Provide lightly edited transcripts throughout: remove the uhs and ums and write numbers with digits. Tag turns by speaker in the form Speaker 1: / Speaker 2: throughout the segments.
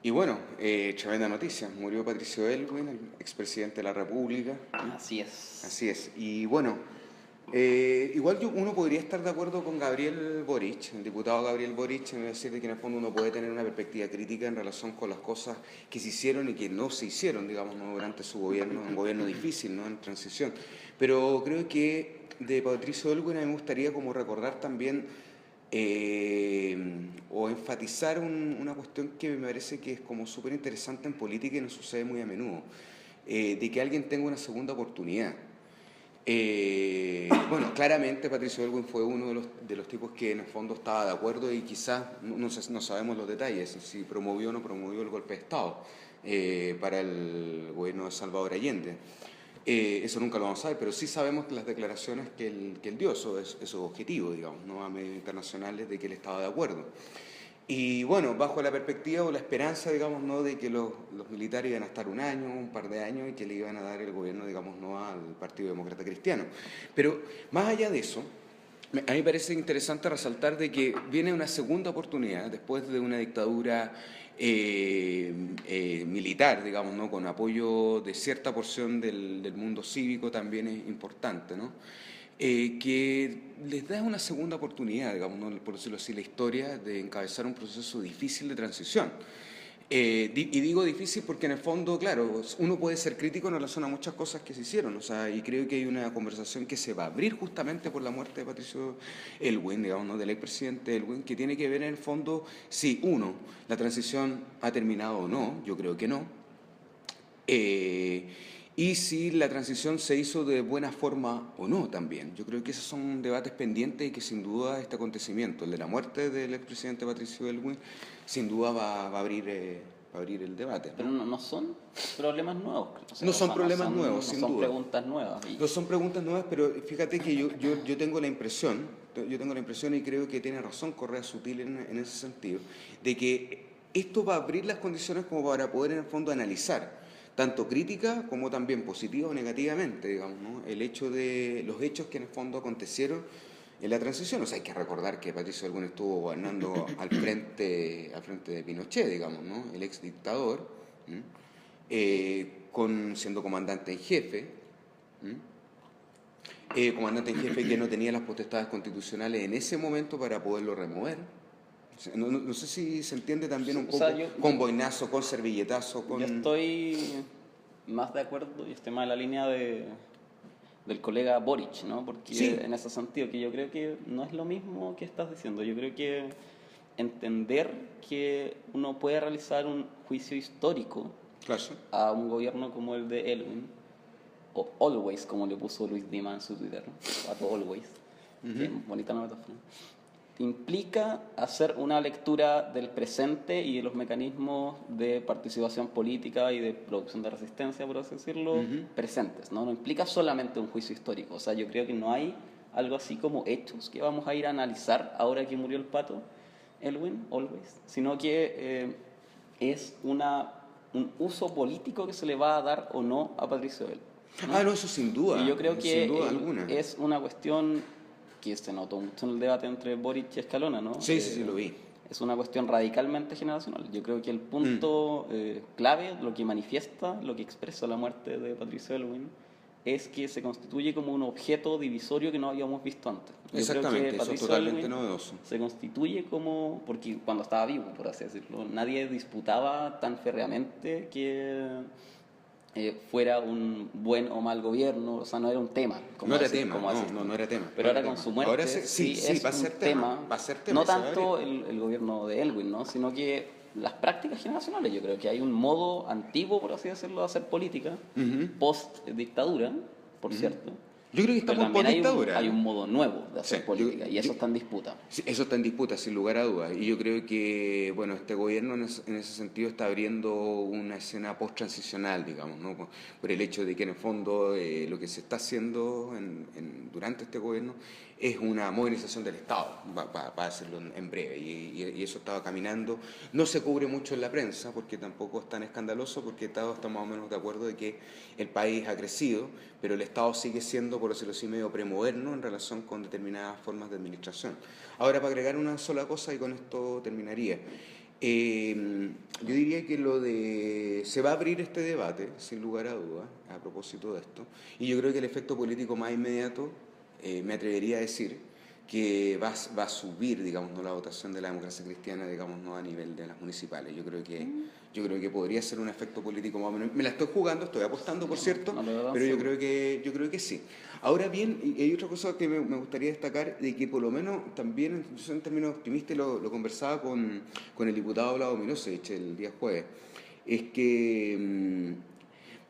Speaker 1: Y bueno, tremenda noticia. Murió Patricio Aylwin, el expresidente de la República.
Speaker 2: Así es.
Speaker 1: Así es. Y bueno, igual uno podría estar de acuerdo con Gabriel Boric, el diputado Gabriel Boric, en decir de que en el fondo uno puede tener una perspectiva crítica en relación con las cosas que se hicieron y que no se hicieron, digamos, ¿no? Durante su gobierno, un gobierno difícil, ¿no? En transición. Pero creo que de Patricio Aylwin a mí me gustaría como recordar también o enfatizar una cuestión que me parece que es como súper interesante en política y no sucede muy a menudo, de que alguien tenga una segunda oportunidad. Bueno, claramente Patricio Aylwin fue uno de los tipos que en el fondo estaba de acuerdo y quizás no sabemos los detalles, si promovió o no promovió el golpe de Estado para el gobierno de Salvador Allende. Eso nunca lo vamos a saber, pero sí sabemos las declaraciones que él dio, eso es objetivo, digamos, ¿no? A medios internacionales de que él estaba de acuerdo. Y bueno, bajo la perspectiva o la esperanza, digamos, ¿no? De que los militares iban a estar un año, un par de años y que le iban a dar el gobierno, digamos, ¿no? Al Partido Demócrata Cristiano. Pero más allá de eso, a mí me parece interesante resaltar de que viene una segunda oportunidad después de una dictadura militar, digamos, ¿no? Con apoyo de cierta porción del mundo cívico también es importante, ¿no? Que les da una segunda oportunidad, digamos, ¿no? Por decirlo así, la historia de encabezar un proceso difícil de transición. Y digo difícil porque en el fondo, claro, uno puede ser crítico en relación a muchas cosas que se hicieron, o sea, y creo que hay una conversación que se va a abrir justamente por la muerte de Patricio Aylwin, digamos, ¿no? Del expresidente Aylwin, que tiene que ver en el fondo si, uno, la transición ha terminado o no, yo creo que no, y si la transición se hizo de buena forma o no también. Yo creo que esos son debates pendientes y que sin duda este acontecimiento, el de la muerte del expresidente Patricio Aylwin, sin duda va a abrir el debate,
Speaker 2: Pero
Speaker 1: ¿no?
Speaker 2: no son problemas nuevos.
Speaker 1: No son problemas nuevos,
Speaker 2: no
Speaker 1: sin
Speaker 2: son
Speaker 1: duda.
Speaker 2: preguntas nuevas.
Speaker 1: No son preguntas nuevas, pero fíjate que yo tengo la impresión, y creo que tiene razón Correa Sutil en ese sentido, de que esto va a abrir las condiciones como para poder en el fondo analizar tanto crítica como también positiva o negativamente, digamos, ¿no? El hecho de los hechos que en el fondo acontecieron en la transición. O sea, hay que recordar que Patricio Aylwin estuvo gobernando al frente de Pinochet, digamos, ¿no? El ex dictador, siendo comandante en jefe, comandante en jefe que no tenía las potestades constitucionales en ese momento para poderlo remover. No sé si se entiende también un
Speaker 2: O
Speaker 1: poco,
Speaker 2: sea,
Speaker 1: con boinazo, con servilletazo, con...
Speaker 2: yo estoy más de acuerdo y estoy más en la línea del colega Boric, ¿no? Porque
Speaker 1: Sí,
Speaker 2: en ese sentido, que yo creo que no es lo mismo que estás diciendo. Yo creo que entender que uno puede realizar un juicio histórico
Speaker 1: claro.
Speaker 2: a un gobierno como el de Elwin, o Always, como le puso Luis Dima en su Twitter, ¿no? A todo Always, qué bonita la metáfora, implica hacer una lectura del presente y de los mecanismos de participación política y de producción de resistencia, por así decirlo, presentes, ¿no? No implica solamente un juicio histórico. O sea, yo creo que no hay algo así como hechos que vamos a ir a analizar ahora que murió el pato Elwin, Always, sino que es un uso político que se le va a dar o no a Patricio Elwin, ¿no?
Speaker 1: Ah, no, eso sin duda,
Speaker 2: Y yo creo
Speaker 1: sin
Speaker 2: que
Speaker 1: duda alguna.
Speaker 2: es una cuestión que se notó mucho en el debate entre Boric y Escalona, ¿no?
Speaker 1: Sí, lo vi.
Speaker 2: Es una cuestión radicalmente generacional. Yo creo que el punto clave, lo que manifiesta, lo que expresa la muerte de Patricio Aylwin, es que se constituye como un objeto divisorio que no habíamos visto antes. Yo
Speaker 1: Exactamente,
Speaker 2: creo que
Speaker 1: eso es
Speaker 2: Patricio
Speaker 1: totalmente
Speaker 2: Aylwin
Speaker 1: novedoso.
Speaker 2: se constituye como, porque cuando estaba vivo, por así decirlo, nadie disputaba tan férreamente que fuera un buen o mal gobierno, o sea, no era un tema.
Speaker 1: No era tema, no era tema.
Speaker 2: Pero ahora con su muerte
Speaker 1: Ahora
Speaker 2: sí
Speaker 1: va a
Speaker 2: es
Speaker 1: ser
Speaker 2: un
Speaker 1: tema.
Speaker 2: tema,
Speaker 1: Va a ser tema.
Speaker 2: no tanto el gobierno de Elwin, ¿no? Sino que las prácticas generacionales. Yo creo que hay un modo antiguo, por así decirlo, de hacer política, post-dictadura, por cierto.
Speaker 1: Yo creo que
Speaker 2: Pero
Speaker 1: estamos
Speaker 2: también
Speaker 1: por dictadura.
Speaker 2: hay un modo nuevo de hacer política y eso
Speaker 1: yo-
Speaker 2: está en disputa.
Speaker 1: Sí, eso está en disputa, sin lugar a dudas. Y yo creo que, bueno, este gobierno en ese sentido está abriendo una escena post-transicional, digamos, ¿no? Por el hecho de que en el fondo lo que se está haciendo durante este gobierno es una modernización del Estado, para decirlo en breve. Y eso estaba caminando. No se cubre mucho en la prensa, porque tampoco es tan escandaloso, porque todos estamos más o menos de acuerdo de que el país ha crecido, pero el Estado sigue siendo, por decirlo así, medio premoderno en relación con determinadas formas de administración. Ahora, para agregar una sola cosa, y con esto terminaría. Yo diría que se va a abrir este debate, sin lugar a dudas, a propósito de esto, y yo creo que el efecto político más inmediato, me atrevería a decir, que va a subir, digamos, ¿no?, la votación de la democracia cristiana, digamos, ¿no?, a nivel de las municipales. Yo creo que podría ser un efecto político más o menos. Me la estoy jugando, estoy apostando, por cierto, pero yo creo que sí. Ahora bien, y hay otra cosa que me gustaría destacar, de que por lo menos también, en términos optimistas, lo conversaba con el diputado Vlado Milosevich el día jueves, es que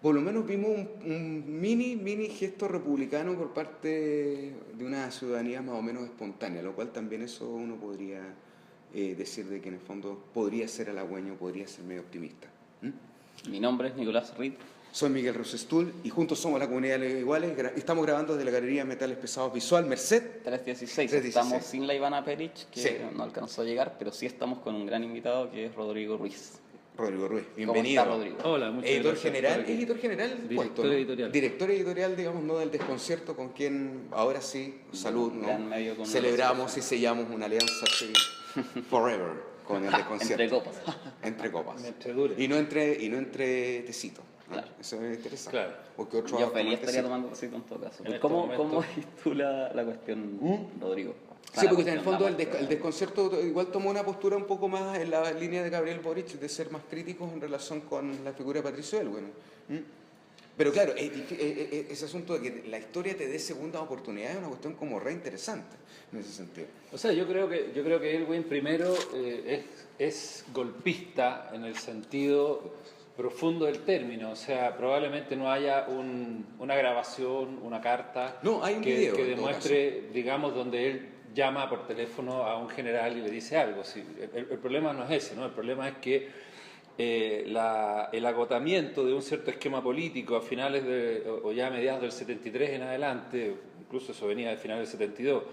Speaker 1: por lo menos vimos un mini gesto republicano por parte de una ciudadanía más o menos espontánea, lo cual también eso uno podría decir de que en el fondo podría ser halagüeño, podría ser medio optimista.
Speaker 2: Mi nombre es Nicolás Reed.
Speaker 1: Soy Miguel Rosestuhl y juntos somos la Comunidad de los Iguales. Estamos grabando desde la Galería Metales Pesados Visual Merced
Speaker 2: 316. Estamos sin la Ivana Perich, que no alcanzó a llegar, pero sí estamos con un gran invitado que es Rodrigo Ruiz.
Speaker 1: Rodrigo Ruiz, bienvenido.
Speaker 2: ¿Cómo está, Rodrigo?
Speaker 3: Hola, muchas
Speaker 1: editor
Speaker 3: gracias.
Speaker 1: General, ¿es editor general?
Speaker 3: Director editorial.
Speaker 1: Director editorial, digamos, ¿no?, del Desconcierto, con quien ahora sí, salud, ¿no?, celebramos y sellamos una alianza forever con el Desconcierto.
Speaker 2: Entre copas.
Speaker 1: Entre copas.
Speaker 3: Entre
Speaker 1: y no entre tecito. Claro. Eso es interesante.
Speaker 3: Claro.
Speaker 1: Porque otro
Speaker 2: Yo feliz estaría tomando tecito en todo caso. ¿Cómo ves tú la cuestión, Rodrigo?
Speaker 1: Sí, porque en el fondo el Desconcierto igual tomó una postura un poco más en la línea de Gabriel Boric, de ser más críticos en relación con la figura de Patricio Aylwin. Pero claro, ese asunto de que la historia te dé segunda oportunidad es una cuestión como re interesante en ese sentido.
Speaker 3: O sea, yo creo que Aylwin primero es golpista en el sentido profundo del término. O sea, probablemente no haya una grabación, una carta
Speaker 1: hay un video,
Speaker 3: que demuestre, digamos, donde él llama por teléfono a un general y le dice algo. Sí, el problema no es ese, ¿no? El problema es que el agotamiento de un cierto esquema político a finales o ya a mediados del 73 en adelante, incluso eso venía de finales del 72,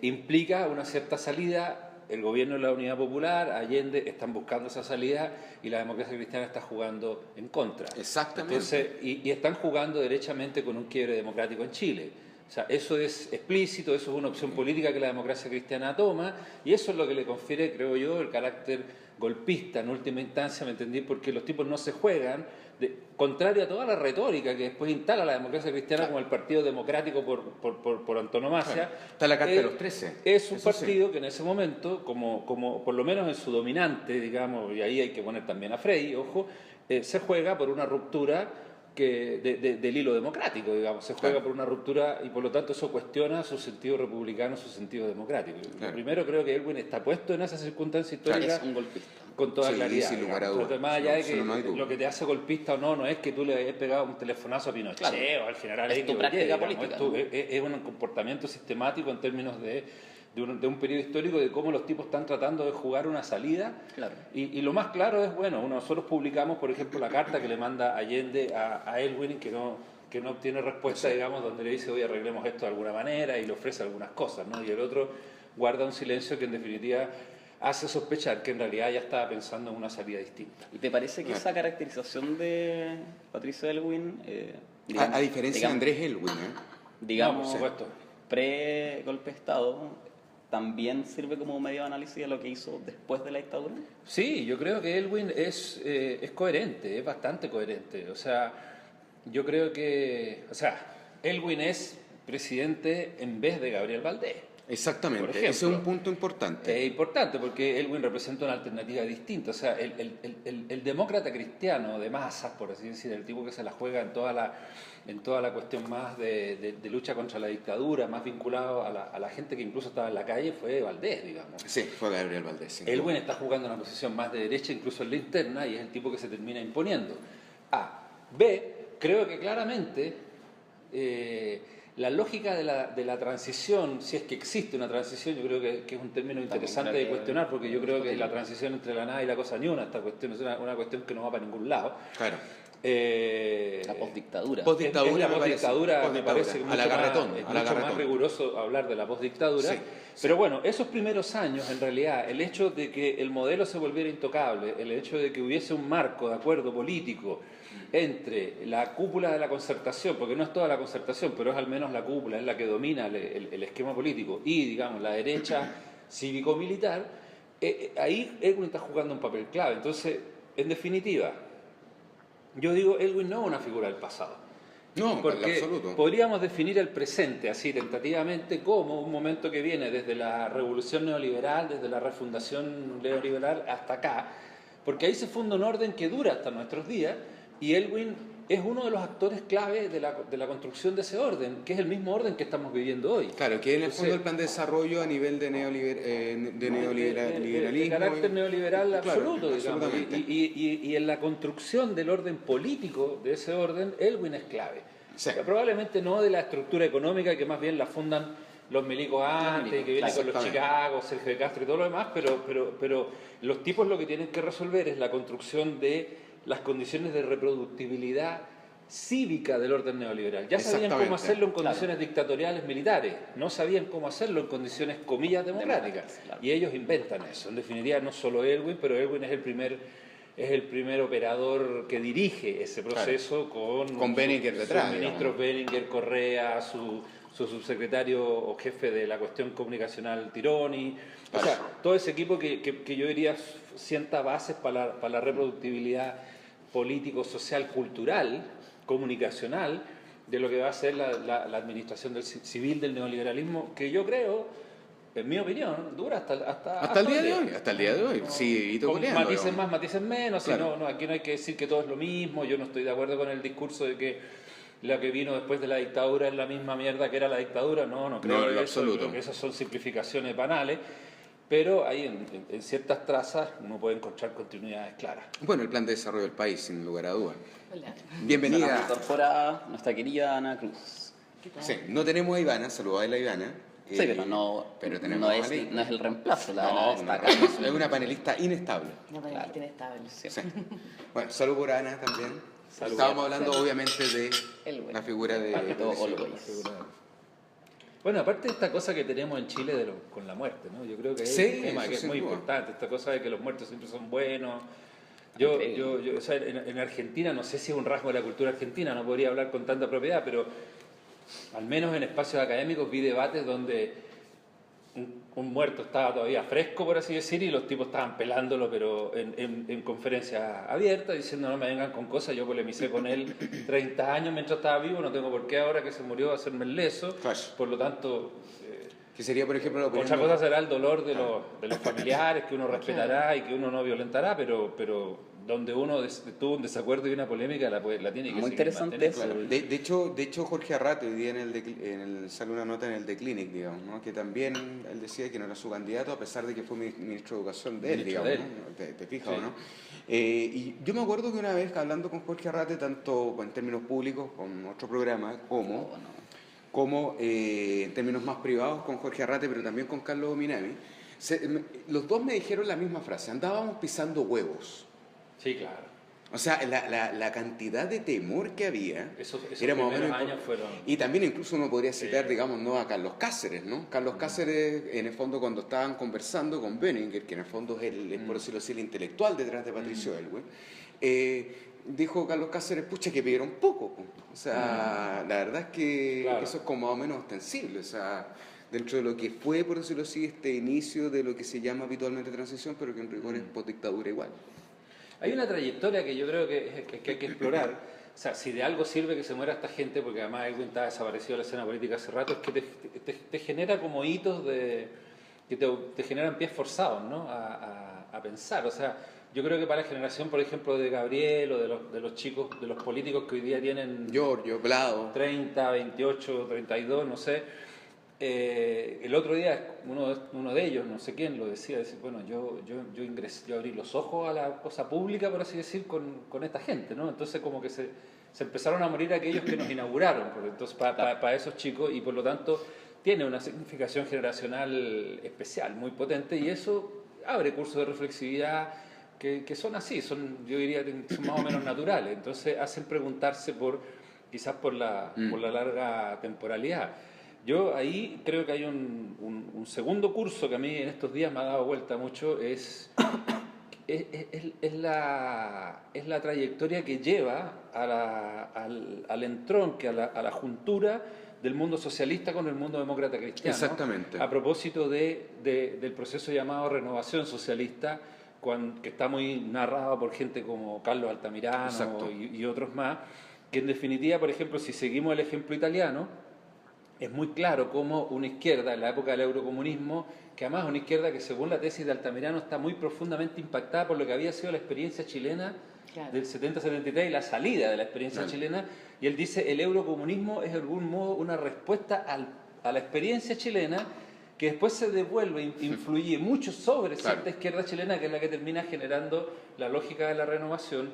Speaker 3: implica una cierta salida. El gobierno de la Unidad Popular, Allende, están buscando esa salida y la democracia cristiana está jugando en contra.
Speaker 1: Exactamente.
Speaker 3: Entonces, y están jugando derechamente con un quiebre democrático en Chile. O sea, eso es explícito, eso es una opción política que la democracia cristiana toma, y eso es lo que le confiere, creo yo, el carácter golpista en última instancia, ¿me entendí? Porque los tipos no se juegan, contrario a toda la retórica que después instala la democracia cristiana como el partido democrático por antonomasia.
Speaker 1: Claro. Está la Carta de los 13.
Speaker 3: Es un partido que en ese momento, como por lo menos en su dominante, digamos, y ahí hay que poner también a Frey, ojo, se juega por una ruptura del hilo democrático, digamos, se juega por una ruptura y por lo tanto eso cuestiona su sentido republicano, su sentido democrático. Claro. Primero creo que Aylwin está puesto en esa circunstancia histórica,
Speaker 2: es un golpista,
Speaker 3: con toda claridad.
Speaker 1: Sin lugar a dudas.
Speaker 3: Más allá de que lo que te hace golpista o no es que tú le hayas pegado un telefonazo a Pinochet o al general
Speaker 2: es tu práctica política.
Speaker 3: Es un comportamiento sistemático en términos de un periodo histórico de cómo los tipos están tratando de jugar una salida.
Speaker 2: Claro.
Speaker 3: Y lo más claro es, nosotros publicamos, por ejemplo, la carta que le manda Allende a Aylwin, que no obtiene respuesta, digamos, donde le dice, oye, arreglemos esto de alguna manera, y le ofrece algunas cosas, ¿no? Y el otro guarda un silencio que en definitiva hace sospechar que en realidad ya estaba pensando en una salida distinta.
Speaker 2: ¿Y te parece que esa caracterización de Patricio Aylwin,
Speaker 1: a diferencia de Andrés Aylwin,
Speaker 2: digamos,
Speaker 3: por supuesto,
Speaker 2: pre-golpe de Estado, también sirve como medio de análisis de lo que hizo después de la dictadura?
Speaker 3: Sí, yo creo que Aylwin es coherente, es bastante coherente. O sea, yo creo que... O sea, Aylwin es presidente en vez de Gabriel Valdés.
Speaker 1: Exactamente, ese es un punto importante.
Speaker 3: Es importante porque Aylwin representa una alternativa distinta. O sea, el demócrata cristiano de masas, por así decir, el tipo que se la juega en toda la cuestión más de lucha contra la dictadura, más vinculado a la gente que incluso estaba en la calle, fue Valdés, digamos.
Speaker 1: Sí, fue Gabriel Valdés.
Speaker 3: Aylwin está jugando una posición más de derecha, incluso en la interna, y es el tipo que se termina imponiendo. A. B, creo que claramente la lógica de la transición, si es que existe una transición, yo creo que es un término interesante de cuestionar, porque yo creo que la transición entre la nada y la cosa ni una, esta cuestión es una cuestión que no va para ningún lado.
Speaker 1: Claro.
Speaker 2: La postdictadura.
Speaker 3: La postdictadura me parece
Speaker 1: a la Garretón,
Speaker 3: mucho más riguroso hablar de la postdictadura. Sí, pero bueno, esos primeros años, en realidad, el hecho de que el modelo se volviera intocable, el hecho de que hubiese un marco de acuerdo político entre la cúpula de la concertación, porque no es toda la concertación, pero es al menos la cúpula, es la que domina el esquema político, y, digamos, la derecha cívico-militar, ahí Elwin está jugando un papel clave. Entonces, en definitiva, yo digo, Elwin no es una figura del pasado.
Speaker 1: No, en
Speaker 3: Porque
Speaker 1: absoluto.
Speaker 3: podríamos definir el presente así tentativamente como un momento que viene desde la revolución neoliberal, desde la refundación neoliberal hasta acá, porque ahí se funda un orden que dura hasta nuestros días y Elwin es uno de los actores clave de la construcción de ese orden, que es el mismo orden que estamos viviendo hoy.
Speaker 1: Claro, que en el fondo
Speaker 3: Entonces,
Speaker 1: el plan de desarrollo a nivel de neoliberalismo.
Speaker 3: de carácter neoliberal
Speaker 1: Claro,
Speaker 3: absoluto, digamos.
Speaker 1: absolutamente.
Speaker 3: Y en la construcción del orden político de ese orden, Elwin es clave.
Speaker 1: Sí.
Speaker 3: Probablemente no de la estructura económica, que más bien la fundan los milicos antes, que vienen con los Chicago, Sergio de Castro y todo lo demás, pero los tipos lo que tienen que resolver es la construcción de las condiciones de reproductibilidad cívica del orden neoliberal. Ya sabían cómo hacerlo en condiciones dictatoriales militares, no sabían cómo hacerlo en condiciones, comillas, democráticas.
Speaker 2: Claro.
Speaker 3: Y ellos inventan eso. En definitiva, no solo Elwin, pero Elwin es el primer operador que dirige ese proceso con
Speaker 1: Benninger detrás,
Speaker 3: sus ministros Benninger, Correa, su subsecretario o jefe de la cuestión comunicacional Tironi. O sea, todo ese equipo que yo diría sienta bases para la reproductibilidad político, social, cultural, comunicacional de lo que va a ser la administración civil del neoliberalismo, que yo creo, en mi opinión, dura hasta
Speaker 1: el día de hoy. Hasta el día de hoy. Sí,
Speaker 3: con matices más, matices menos.
Speaker 1: Claro.
Speaker 3: No, aquí no hay que decir que todo es lo mismo. Yo no estoy de acuerdo con el discurso de que la que vino después de la dictadura es la misma mierda que era la dictadura. No creo
Speaker 1: No, en
Speaker 3: que
Speaker 1: absoluto.
Speaker 3: Creo que esas son simplificaciones banales. Pero ahí en ciertas trazas uno puede encontrar continuidades claras.
Speaker 1: Bueno, el plan de desarrollo del país, sin lugar a dudas.
Speaker 4: Hola.
Speaker 2: Se nos
Speaker 1: Bienvenida.
Speaker 2: incorpora nuestra querida Ana Cruz.
Speaker 4: ¿Qué tal?
Speaker 1: Sí, no tenemos a Ivana, saludos a la Ivana.
Speaker 2: Sí, pero
Speaker 1: pero tenemos
Speaker 2: no
Speaker 1: a
Speaker 2: es
Speaker 1: Malika.
Speaker 2: el reemplazo, la
Speaker 1: No,
Speaker 2: Ana está
Speaker 1: no,
Speaker 2: acá.
Speaker 1: es una panelista inestable.
Speaker 4: Una panelista inestable.
Speaker 2: Sí.
Speaker 1: Sí. Bueno, salud por Ana también.
Speaker 3: Salud.
Speaker 1: Estábamos hablando obviamente de
Speaker 2: Elwin.
Speaker 1: la figura de...
Speaker 2: Paquito
Speaker 1: de-
Speaker 2: Always.
Speaker 3: Bueno, aparte de esta cosa que tenemos en Chile con la muerte, ¿no? Yo creo que
Speaker 1: Sí,
Speaker 3: es un tema
Speaker 1: eso
Speaker 3: que es
Speaker 1: sin
Speaker 3: muy
Speaker 1: duda.
Speaker 3: importante, esta cosa de que los muertos siempre son buenos. O sea, en Argentina, no sé si es un rasgo de la cultura argentina, no podría hablar con tanta propiedad, pero al menos en espacios académicos vi debates donde un muerto estaba todavía fresco, por así decir, y los tipos estaban pelándolo, pero en conferencia abierta, diciendo no me vengan con cosas, yo polemicé con él 30 años mientras estaba vivo, no tengo por qué ahora que se murió hacerme el leso,
Speaker 1: Claro.
Speaker 3: por lo tanto...
Speaker 1: Que sería, por ejemplo, la opinión
Speaker 3: Otra
Speaker 1: de-
Speaker 3: cosa será el dolor de los familiares que uno respetará y que uno no violentará, pero donde uno tuvo un desacuerdo y una polémica la tiene que
Speaker 2: Muy
Speaker 3: seguir
Speaker 2: interesante
Speaker 3: manteniendo.
Speaker 2: eso.
Speaker 1: Claro. De hecho, Jorge Arrate hoy día sale una nota en el The Clinic, digamos, ¿no? Que también él decía que no era su candidato a pesar de que fue ministro de Educación de él,
Speaker 3: Ministro
Speaker 1: digamos,
Speaker 3: de él.
Speaker 1: ¿no? ¿Te fijas,
Speaker 3: Sí.
Speaker 1: no? Y yo me acuerdo que una vez hablando con Jorge Arrate, tanto en términos públicos con otro programa, como en términos más privados con Jorge Arrate, pero también con Carlos Minami, los dos me dijeron la misma frase: andábamos pisando huevos.
Speaker 3: Sí, claro.
Speaker 1: O sea, la cantidad de temor que había
Speaker 3: Esos
Speaker 1: era más o
Speaker 3: primeros
Speaker 1: menos
Speaker 3: años fueron...
Speaker 1: Y también incluso uno podría citar,
Speaker 3: Sí.
Speaker 1: digamos, ¿no? a Carlos Cáceres, ¿no? Carlos Cáceres, en el fondo, cuando estaban conversando con Benninger, que en el fondo es por decirlo así, el intelectual detrás de Patricio Elwin, dijo Carlos Cáceres, pucha, que pidieron poco. Po. O sea, la verdad es que
Speaker 3: Claro.
Speaker 1: eso es como más o menos ostensible. O sea, dentro de lo que fue, por decirlo así, este inicio de lo que se llama habitualmente transición, pero que en rigor es postdictadura igual.
Speaker 3: Hay una trayectoria que yo creo que hay que explorar. O sea, si de algo sirve que se muera esta gente, porque además Elwin está desaparecido de la escena política hace rato, es que te genera como hitos que te generan pies forzados, ¿no? A pensar. O sea, yo creo que para la generación, por ejemplo, de Gabriel o de los chicos, de los políticos que hoy día tienen
Speaker 1: Giorgio, Blado.
Speaker 3: 30, 28, 32, no sé. El otro día uno de ellos, no sé quién, lo decía, bueno, yo abrí los ojos a la cosa pública, por así decir, con esta gente, ¿no? Entonces como que se empezaron a morir aquellos que nos inauguraron, entonces para esos chicos, y por lo tanto tiene una significación generacional especial, muy potente, y eso abre cursos de reflexividad que son así, yo diría que son más o menos naturales, entonces hacen preguntarse quizás por la larga temporalidad. Yo ahí creo que hay un segundo curso que a mí en estos días me ha dado vuelta mucho, es la trayectoria que lleva al entronque, a la juntura del mundo socialista con el mundo demócrata cristiano.
Speaker 1: Exactamente.
Speaker 3: A propósito del proceso llamado renovación socialista, que está muy narrado por gente como Carlos Altamirano y otros más, que en definitiva, por ejemplo, si seguimos el ejemplo italiano, es muy claro cómo una izquierda en la época del eurocomunismo, que además una izquierda que según la tesis de Altamirano está muy profundamente impactada por lo que había sido la experiencia chilena del 70-73 y la salida de la experiencia chilena, y él dice el eurocomunismo es de algún modo una respuesta a la experiencia chilena que después se devuelve, influye mucho sobre cierta izquierda chilena, que es la que termina generando la lógica de la renovación,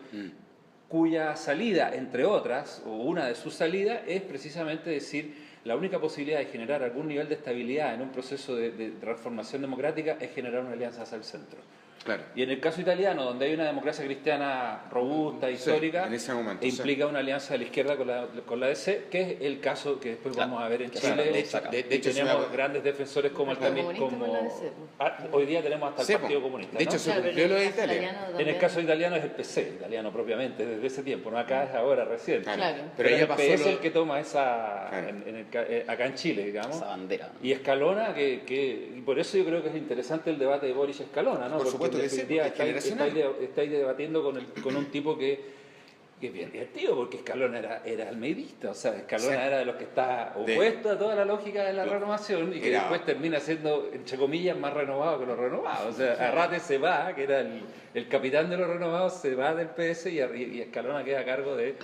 Speaker 3: cuya salida, entre otras, o una de sus salidas, es precisamente decir, la única posibilidad de generar algún nivel de estabilidad en un proceso de transformación democrática es generar una alianza hacia el centro.
Speaker 1: Claro.
Speaker 3: Y en el caso italiano, donde hay una democracia cristiana robusta, histórica,
Speaker 1: en ese momento,
Speaker 3: implica una alianza de la izquierda con la DC, que es el caso que después vamos a ver en Chile.
Speaker 1: De hecho,
Speaker 3: tenemos grandes defensores como hoy día tenemos hasta el Partido Comunista.
Speaker 1: De hecho, se cumplió lo de Italia.
Speaker 3: En el caso italiano es el PC, italiano propiamente, desde ese tiempo, no acá es ahora, recién.
Speaker 1: Claro.
Speaker 3: Pero el PC es el que toma esa, acá en Chile, digamos.
Speaker 2: Esa bandera.
Speaker 3: Y Escalona, y por eso yo creo que es interesante el debate de Boris Escalona, ¿no?
Speaker 1: Por supuesto.
Speaker 3: Estáis debatiendo con un tipo que es bien divertido, porque Escalona era almeidista, o sea, Escalona era de los que está opuesto a toda la lógica de la renovación y que después termina siendo, entre comillas, más renovado que los renovados. O sea, Arrate se va, que era el capitán de los renovados, se va del PS y Escalona queda a cargo de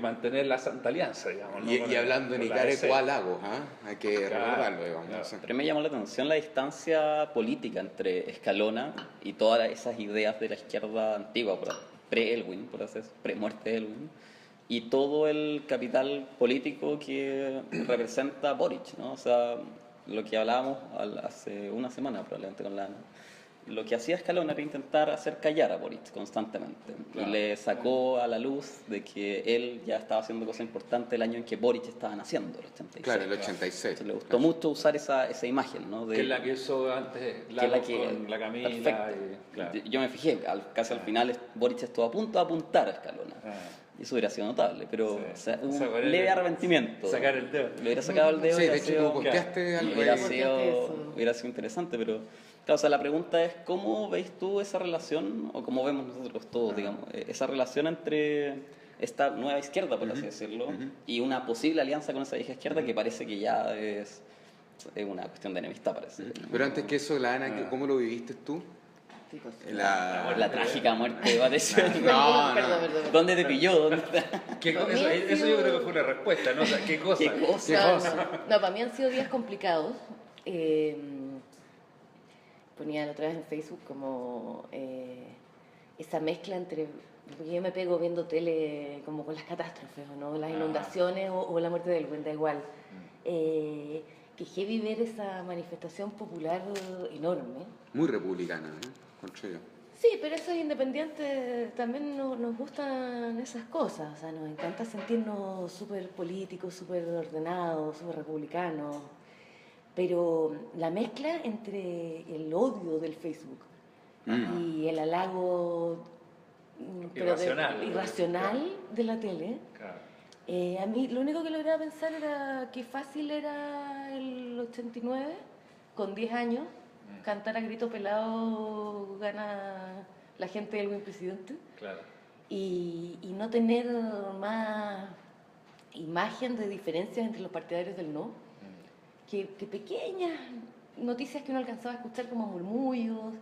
Speaker 3: mantener la Santa Alianza, digamos. ¿No?
Speaker 1: Y hablando en Icare, ¿cuál hago? Hay que recordarlo, digamos.
Speaker 2: Claro. Pero me llamó la atención la distancia política entre Escalona y todas esas ideas de la izquierda antigua, pre-Elwin, por así decirlo, pre-muerte de Elwin, y todo el capital político que representa Boric, ¿no? O sea, lo que hablábamos hace una semana probablemente con Lana. Lo que hacía Escalona era intentar hacer callar a Boric constantemente. Claro. Y le sacó a la luz de que él ya estaba haciendo cosas importantes el año en que Boric estaba naciendo, el 86.
Speaker 1: Claro, el 86.
Speaker 2: Entonces, le gustó mucho usar esa imagen, ¿no?
Speaker 3: Que es la que usó antes con la Camila.
Speaker 2: Perfecto. Yo me fijé, casi al final Boric estuvo a punto de apuntar a Escalona. Y eso hubiera sido notable, pero o sea, un leve arrepentimiento.
Speaker 3: Sacar el dedo.
Speaker 2: Le hubiera sacado el dedo.
Speaker 1: Sí, de hecho tú posteaste algo.
Speaker 2: Hubiera sido interesante, pero... Claro, o sea, la pregunta es, ¿cómo veis tú esa relación, o cómo vemos nosotros todos, digamos, esa relación entre esta nueva izquierda, por así decirlo, y una posible alianza con esa vieja izquierda que parece que ya es una cuestión de enemistad, parece.
Speaker 1: Pero antes que eso, Lana, ¿cómo lo viviste tú?
Speaker 2: La trágica muerte de Batesio.
Speaker 4: Perdón.
Speaker 2: ¿Dónde te pilló? ¿Dónde está?
Speaker 3: Eso yo creo que fue una respuesta, ¿no? O sea, ¿qué cosa?
Speaker 4: No, para mí han sido días complicados. Ponía la otra vez en Facebook como esa mezcla entre, porque yo me pego viendo tele como con las catástrofes, ¿no? Las inundaciones o la muerte del Elwin, da igual. Que heavy ver esa manifestación popular enorme.
Speaker 1: Muy republicana, ¿no? Contra yo.
Speaker 4: Sí, pero eso es independiente, también nos gustan esas cosas, o sea, nos encanta sentirnos súper políticos, súper ordenados, súper republicanos. Pero la mezcla entre el odio del Facebook y el halago irracional de la tele, a mí lo único que lograba pensar era qué fácil era el 89, con 10 años, cantar a grito pelado gana la gente del buen presidente, y no tener más imagen de diferencias entre los partidarios del no. Que pequeñas noticias que uno alcanzaba a escuchar como murmullos.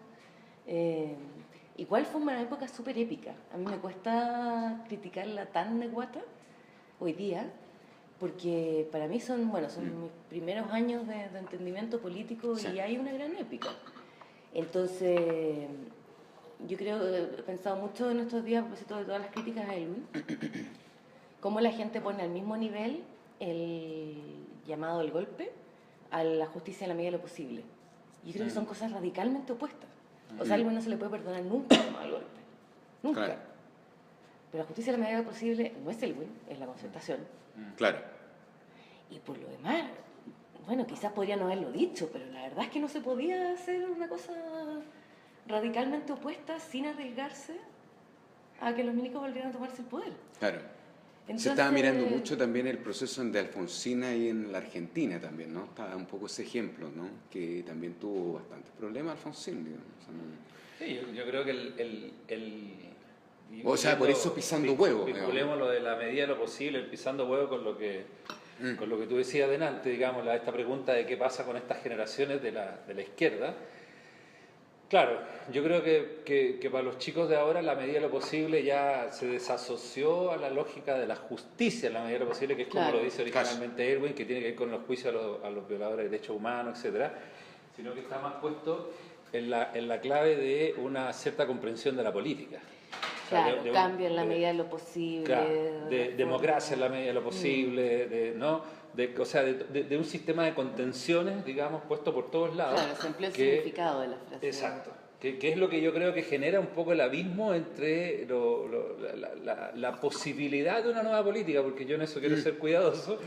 Speaker 4: Igual fue una época súper épica. A mí me cuesta criticarla tan de guata hoy día, porque para mí son mis primeros años de entendimiento político y hay una gran épica. Entonces, yo creo, he pensado mucho en estos días, a propósito de todas las críticas a Elwin, cómo la gente pone al mismo nivel el llamado al golpe a la justicia en la medida de lo posible. Yo creo que son cosas radicalmente opuestas. O sea, a Elwin no se le puede perdonar nunca el llamado al golpe. Nunca. Claro. Pero la justicia en la medida de lo posible no es Elwin, es la concertación.
Speaker 1: Claro.
Speaker 4: Y por lo demás, bueno, quizás podrían no haberlo dicho, pero la verdad es que no se podía hacer una cosa radicalmente opuesta sin arriesgarse a que los milicos volvieran a tomarse el poder.
Speaker 1: Claro. Se estaba mirando mucho también el proceso de Alfonsina y en la Argentina también, ¿no? Estaba un poco ese ejemplo, ¿no? Que también tuvo bastantes problemas Alfonsín, digamos. O sea,
Speaker 3: Sí, yo creo que
Speaker 1: o sea, por eso pisando huevo.
Speaker 3: Vinculemos lo de la medida de lo posible, el pisando huevo con lo que tú decías delante, digamos, esta pregunta de qué pasa con estas generaciones de la izquierda. Claro, yo creo que para los chicos de ahora la medida de lo posible ya se desasoció a la lógica de la justicia en la medida de lo posible, que es como lo dice originalmente Erwin, que tiene que ver con los juicios a los violadores de derechos humanos, etcétera, sino que está más puesto en la clave de una cierta comprensión de la política.
Speaker 4: Claro, cambio en la medida de lo posible.
Speaker 3: Claro, de democracia en la medida de lo posible, o sea, de un sistema de contenciones, digamos, puesto por todos lados.
Speaker 4: Claro, se emplea el significado de la frase.
Speaker 3: Exacto. Que es lo que yo creo que genera un poco el abismo entre la posibilidad de una nueva política, porque yo en eso quiero ser cuidadoso,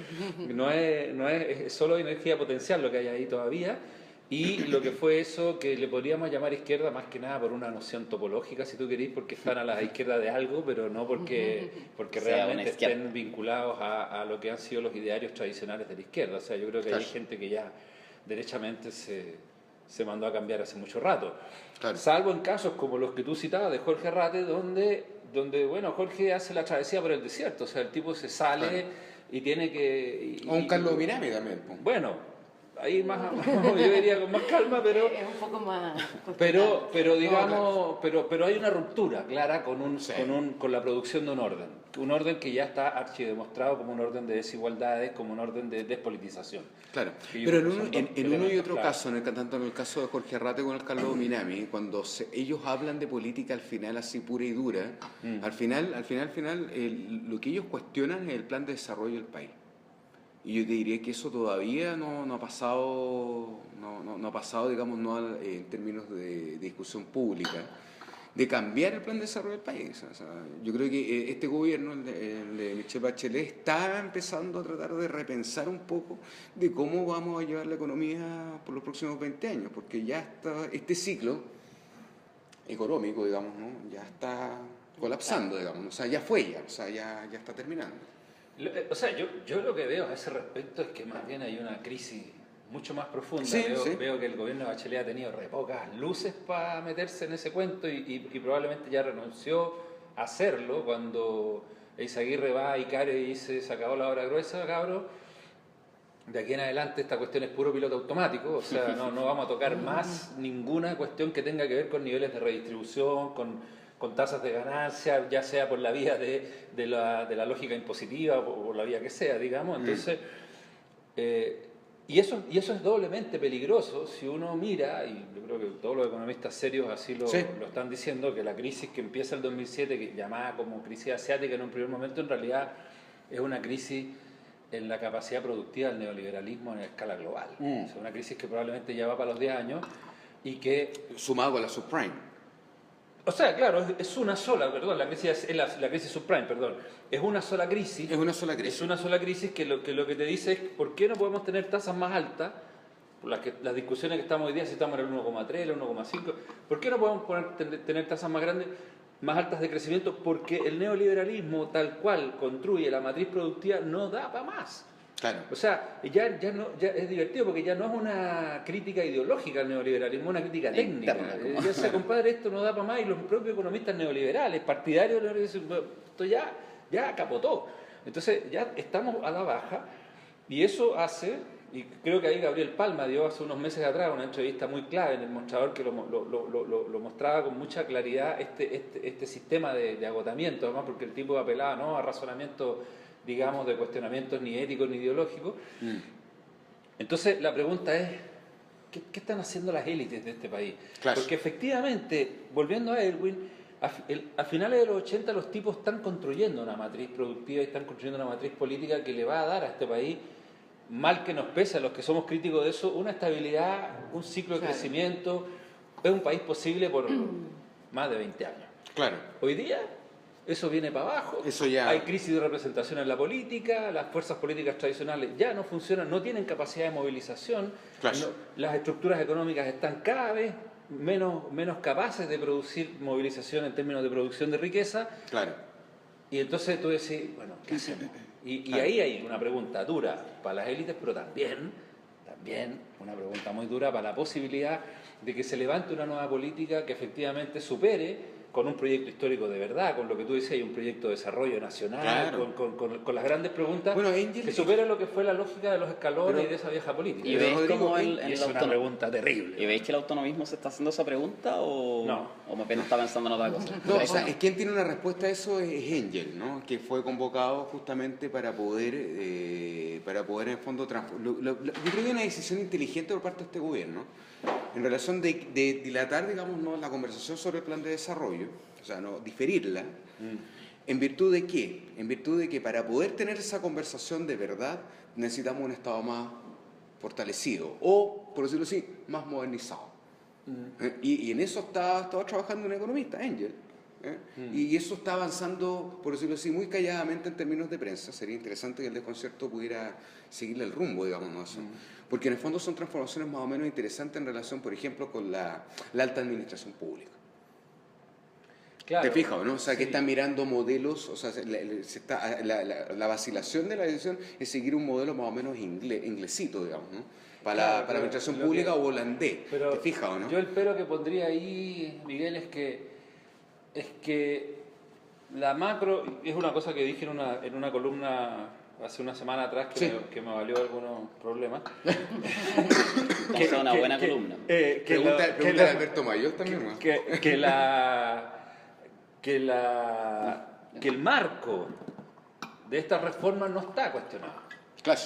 Speaker 3: no es solo energía potencial lo que hay ahí todavía, y lo que fue eso que le podríamos llamar izquierda más que nada por una noción topológica, si tú querís, porque están a la izquierda de algo, pero no porque realmente estén vinculados a lo que han sido los idearios tradicionales de la izquierda. O sea, yo creo que hay gente que ya derechamente se mandó a cambiar hace mucho rato. Claro. Salvo en casos como los que tú citabas de Jorge Arrate, donde bueno, Jorge hace la travesía por el desierto. O sea, el tipo se sale y tiene que...
Speaker 1: o un Carlos Mirame también.
Speaker 3: Bueno... Ahí más, yo diría con más calma, pero...
Speaker 4: Es un poco más...
Speaker 3: Pero digamos, pero hay una ruptura clara con la producción de un orden que ya está archidemostrado como un orden de desigualdades, como un orden de despolitización.
Speaker 1: Claro, pero en uno y otro caso, tanto en el caso de Jorge Arrate como en el Carlos Minami, cuando ellos hablan de política al final así pura y dura, al final, lo que ellos cuestionan es el plan de desarrollo del país. Y yo te diría que eso todavía no ha pasado, digamos, en términos de discusión pública, de cambiar el plan de desarrollo del país. O sea, yo creo que este gobierno, el de Michelle Bachelet, está empezando a tratar de repensar un poco de cómo vamos a llevar la economía por los próximos 20 años, porque ya está este ciclo económico, digamos, ¿no? Ya está colapsando, digamos, o sea, ya está terminando.
Speaker 3: O sea, yo lo que veo a ese respecto es que más bien hay una crisis mucho más profunda. Veo que el gobierno de Bachelet ha tenido re pocas luces para meterse en ese cuento y probablemente ya renunció a hacerlo cuando Eizaguirre va a Icaria y dice: se acabó la obra gruesa, cabros. De aquí en adelante esta cuestión es puro piloto automático, o sea, no vamos a tocar más ninguna cuestión que tenga que ver con niveles de redistribución, con tasas de ganancia, ya sea por la vía de la lógica impositiva o por la vía que sea, digamos. Entonces, y eso es doblemente peligroso si uno mira, y yo creo que todos los economistas serios así lo están diciendo, que la crisis que empieza el 2007, que llamada como crisis asiática en un primer momento, en realidad es una crisis en la capacidad productiva del neoliberalismo en escala global. O sea, una crisis que probablemente ya va para los 10 años y que...
Speaker 1: sumado con la subprime.
Speaker 3: O sea, claro, es una sola, perdón, la crisis subprime, perdón. Es una sola crisis.
Speaker 1: Es una sola crisis.
Speaker 3: Es una sola crisis que lo que te dice es por qué no podemos tener tasas más altas, por las discusiones que estamos hoy día, si estamos en el 1,3, el 1,5, ¿por qué no podemos tener tasas más grandes, más altas de crecimiento? Porque el neoliberalismo, tal cual construye la matriz productiva, no da para más.
Speaker 1: Claro.
Speaker 3: O sea, ya es divertido porque ya no es una crítica ideológica al neoliberalismo, es una crítica técnica. Ya se compadre, esto no da para más, y los propios economistas neoliberales, partidarios, esto ya capotó. Entonces ya estamos a la baja y eso hace, y creo que ahí Gabriel Palma dio hace unos meses atrás una entrevista muy clave en El Mostrador que lo mostraba con mucha claridad este sistema de agotamiento, además porque el tipo apelaba ¿no? a razonamientos, digamos, de cuestionamientos ni éticos ni ideológicos. Entonces la pregunta es, ¿qué están haciendo las élites de este país? Claro. Porque efectivamente, volviendo a Erwin, a finales de los 80 los tipos están construyendo una matriz productiva y están construyendo una matriz política que le va a dar a este país, mal que nos pese a los que somos críticos de eso, una estabilidad, un ciclo de crecimiento. Es un país posible por más de 20 años. Claro. Hoy día eso viene para abajo, hay crisis de representación en la política, las fuerzas políticas tradicionales ya no funcionan, no tienen capacidad de movilización, las estructuras económicas están cada vez menos capaces de producir movilización en términos de producción de riqueza. Claro. Y entonces tú decís, bueno, ¿qué hacemos? Y ahí hay una pregunta dura para las élites, pero también una pregunta muy dura para la posibilidad de que se levante una nueva política que efectivamente supere con un proyecto histórico de verdad, con lo que tú decías, hay un proyecto de desarrollo nacional,
Speaker 1: Claro.
Speaker 3: con las grandes preguntas,
Speaker 1: Bueno, Engel,
Speaker 3: que supere lo que fue la lógica de los escalones y de esa vieja política.
Speaker 2: ¿Y veis
Speaker 1: Rodrigo,
Speaker 2: cómo
Speaker 1: y
Speaker 3: Y es una pregunta terrible.
Speaker 2: ¿Y veis que el autonomismo se está haciendo esa pregunta o,
Speaker 3: No.
Speaker 2: o más bien está pensando en otra cosa?
Speaker 1: No, o sea, quien tiene una respuesta a eso es Engel, ¿no? Que fue convocado justamente para poder en el fondo, yo creo que hay una decisión inteligente por parte de este gobierno en relación de dilatar, digamos, ¿no?, la conversación sobre el plan de desarrollo, o sea, no diferirla. ¿En virtud de qué? En virtud de que para poder tener esa conversación de verdad necesitamos un Estado más fortalecido o, por decirlo así, más modernizado. Y en eso estaba trabajando un economista, Engel. Y eso está avanzando, por decirlo así, muy calladamente en términos de prensa. Sería interesante que el desconcierto pudiera seguirle el rumbo, digamos, ¿no? Eso. Porque en el fondo son transformaciones más o menos interesantes en relación, por ejemplo, con la alta administración pública.
Speaker 3: Claro.
Speaker 1: ¿Te fijas, no? O sea, que
Speaker 3: Sí.
Speaker 1: están mirando modelos, o sea, la vacilación de la decisión es seguir un modelo más o menos inglesito, digamos, ¿no? Para
Speaker 3: Claro,
Speaker 1: la
Speaker 3: pero
Speaker 1: administración
Speaker 3: lo
Speaker 1: pública
Speaker 3: que-
Speaker 1: o holandés.
Speaker 3: Pero
Speaker 1: ¿Te fijas, o no?
Speaker 3: yo el pero que pondría ahí, Miguel, es que la macro, es una cosa que dije en una columna hace una semana atrás que me valió algunos problemas.
Speaker 2: Entonces, una buena columna.
Speaker 1: Pregunta a Alberto Mayor también, ¿no?
Speaker 3: Que el marco de estas reformas no está cuestionado.
Speaker 1: Claro.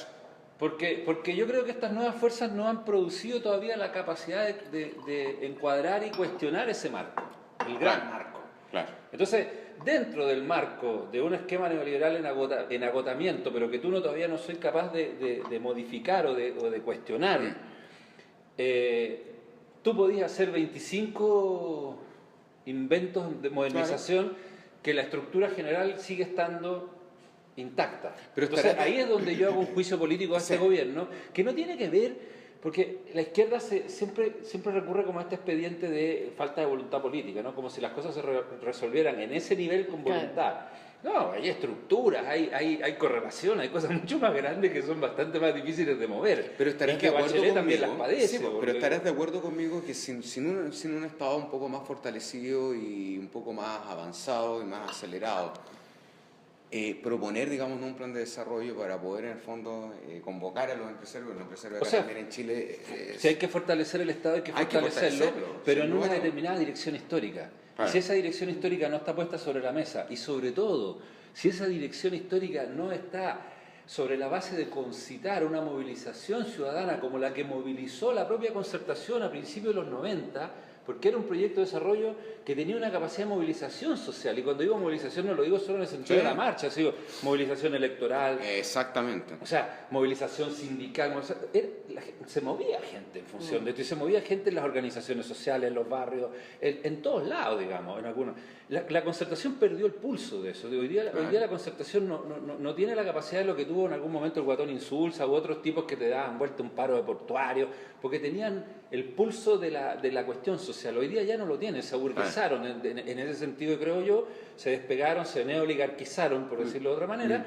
Speaker 3: Porque yo creo que estas nuevas fuerzas no han producido todavía la capacidad de encuadrar y cuestionar ese marco, el gran marco.
Speaker 1: Claro.
Speaker 3: Entonces, dentro del marco de un esquema neoliberal en agotamiento, pero que tú todavía no soy capaz de modificar o de cuestionar, tú podías hacer 25 inventos de modernización que la estructura general sigue estando intacta.
Speaker 1: Pero
Speaker 3: Entonces, ahí es donde yo hago un juicio político a este gobierno, que no tiene que ver, porque la izquierda siempre recurre como a este expediente de falta de voluntad política, ¿no? Como si las cosas se resolvieran en ese nivel con voluntad. No, hay estructuras, hay correlación, hay cosas mucho más grandes que son bastante más difíciles de mover.
Speaker 1: Pero estarás
Speaker 3: y que
Speaker 1: de acuerdo
Speaker 3: Bachelet
Speaker 1: conmigo,
Speaker 3: también las padece.
Speaker 1: sí,
Speaker 3: porque-
Speaker 1: pero estarás de acuerdo conmigo que sin un Estado un poco más fortalecido y un poco más avanzado y más acelerado, proponer, digamos, un plan de desarrollo para poder, en el fondo, convocar a los empresarios
Speaker 3: O sea,
Speaker 1: también en Chile.
Speaker 3: Si hay que fortalecer el Estado, hay que fortalecerlo, pero
Speaker 1: sin
Speaker 3: en una
Speaker 1: duda.
Speaker 3: determinada dirección histórica.
Speaker 1: Claro.
Speaker 3: Y si esa dirección histórica no está puesta sobre la mesa, y sobre todo, si esa dirección histórica no está sobre la base de concitar una movilización ciudadana como la que movilizó la propia Concertación a principios de los 90, porque era un proyecto de desarrollo que tenía una capacidad de movilización social. Y cuando digo movilización no lo digo solo en el sentido de la marcha, digo movilización electoral,
Speaker 1: Exactamente.
Speaker 3: o sea, movilización sindical, se movía gente en función de esto, y se movía gente en las organizaciones sociales, en los barrios, en todos lados, digamos, en algunos. La Concertación perdió el pulso de eso. Hoy día la Concertación no tiene la capacidad de lo que tuvo en algún momento el Guatón Insulza u otros tipos que te daban vuelta un paro de portuarios, porque tenían el pulso de la cuestión social. Hoy día ya no lo tienen, se aburguesaron en ese sentido, creo yo, se despegaron, se neoligarquizaron, por decirlo de otra manera.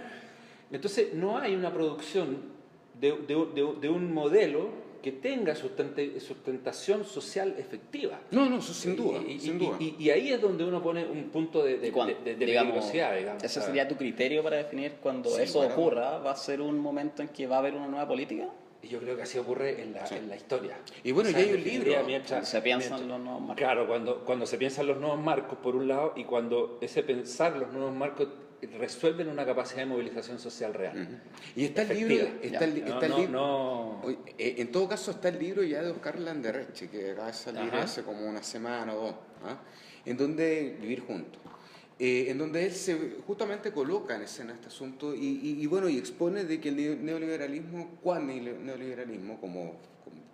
Speaker 3: Entonces, no hay una producción de un modelo que tenga sustentación social efectiva.
Speaker 1: No, eso sin duda. sin duda.
Speaker 3: Y ahí es donde uno pone un punto de peligrosidad, digamos.
Speaker 2: ¿Ese sería tu criterio para definir cuando
Speaker 1: Sí,
Speaker 2: eso
Speaker 1: bueno.
Speaker 2: ocurra? ¿Va a ser un momento en que va a haber una nueva política?
Speaker 3: Y yo creo que así ocurre en la historia.
Speaker 1: Y bueno,
Speaker 3: O sea,
Speaker 1: ya hay un
Speaker 3: en definitiva,
Speaker 1: libro.
Speaker 3: mientras-
Speaker 2: Se piensan
Speaker 3: mientras-
Speaker 2: los nuevos marcos.
Speaker 3: Claro, cuando se piensan los nuevos marcos, por un lado, y cuando ese pensar los nuevos marcos resuelven una capacidad de movilización social real.
Speaker 1: Y está el
Speaker 3: Efectiva.
Speaker 1: libro. Está el libro.
Speaker 3: No.
Speaker 1: Oye, en todo caso está el libro ya de Oscar Landerreche, que acaba de salir
Speaker 3: Ajá.
Speaker 1: hace como una semana o dos, en donde Vivir Juntos. En donde él justamente coloca en escena este asunto y bueno, y expone de que el neoliberalismo, ¿cuál neoliberalismo?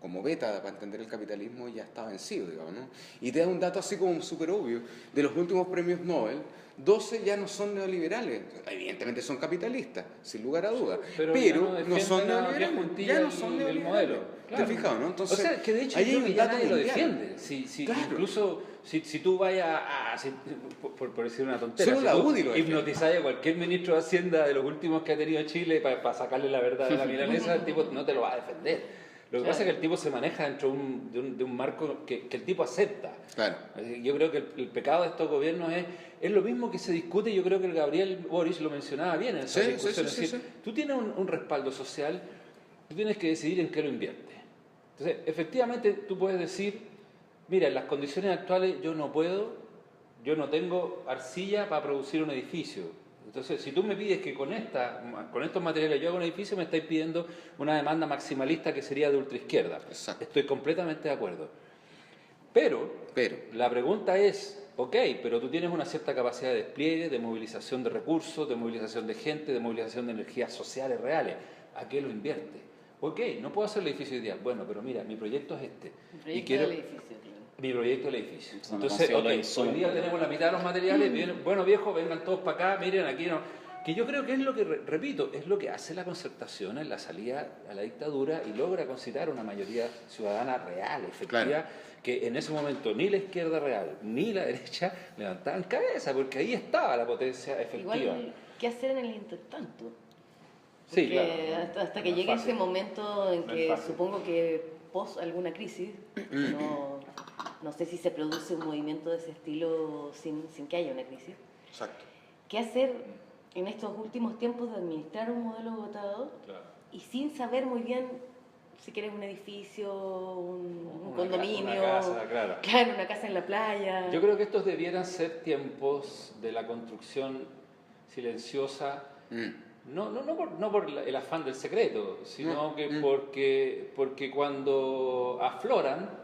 Speaker 1: Como beta para entender el capitalismo ya está vencido, digamos, ¿no? Y te da un dato así como súper obvio, de los últimos premios Nobel, 12 ya no son neoliberales, evidentemente son capitalistas, sin lugar a dudas, pero no son neoliberales, ya no son neoliberales.
Speaker 3: modelo.
Speaker 1: ¿Te has fijado, no? Entonces,
Speaker 3: o sea, que de hecho
Speaker 1: ahí
Speaker 3: yo
Speaker 1: hay
Speaker 3: creo
Speaker 1: un
Speaker 3: que ya
Speaker 1: dato
Speaker 3: nadie lo
Speaker 1: mundial.
Speaker 3: defiende. Si
Speaker 1: Claro.
Speaker 3: Incluso si tú vayas por decir una tontera,
Speaker 1: Solo
Speaker 3: si
Speaker 1: la
Speaker 3: tú
Speaker 1: UDI lo
Speaker 3: hipnotizás a cualquier ministro de Hacienda de los últimos que ha tenido Chile para sacarle la verdad de la milanesa, el tipo no te lo va a defender. Lo que pasa es que el tipo se maneja dentro de un marco que el tipo acepta.
Speaker 1: Claro.
Speaker 3: Yo creo que el pecado de estos gobiernos es lo mismo que se discute, y yo creo que el Gabriel Boric lo mencionaba bien en esa discusión. Es decir, tú tienes un respaldo social, tú tienes que decidir en qué lo inviertes. Entonces, efectivamente, tú puedes decir, mira, en las condiciones actuales yo no tengo arcilla para producir un edificio. Entonces, si tú me pides que con estos materiales yo haga un edificio, me estáis pidiendo una demanda maximalista que sería de ultraizquierda.
Speaker 1: Exacto.
Speaker 3: Estoy completamente de acuerdo. Pero la pregunta es, ok, pero tú tienes una cierta capacidad de despliegue, de movilización de recursos, de movilización de gente, de movilización de energías sociales reales. ¿A qué lo inviertes? Ok, no puedo hacer el edificio ideal. Bueno, pero mira, mi proyecto es este. Mi proyecto del edificio. Entonces, hoy día tenemos la mitad de los materiales, bueno viejo, vengan todos para acá, miren, aquí no. Que yo creo que es lo que, repito, es lo que hace la concertación en la salida a la dictadura y logra concitar una mayoría ciudadana real, efectiva, claro, que en ese momento ni la izquierda real ni la derecha levantaban cabeza, porque ahí estaba la potencia efectiva.
Speaker 4: Igual, ¿qué hacer en el intertanto? Porque
Speaker 3: sí, claro,
Speaker 4: hasta que llegue ese momento en que supongo que pos alguna crisis, no sé si se produce un movimiento de ese estilo sin que haya una crisis.
Speaker 1: Exacto.
Speaker 4: ¿Qué hacer en estos últimos tiempos de administrar un modelo votado, claro, y sin saber muy bien si quieres un edificio, un condominio,
Speaker 3: una casa,
Speaker 4: claro, una casa en la playa?
Speaker 3: Yo creo que estos debieran ser tiempos de la construcción silenciosa, no por el afán del secreto, sino que porque cuando afloran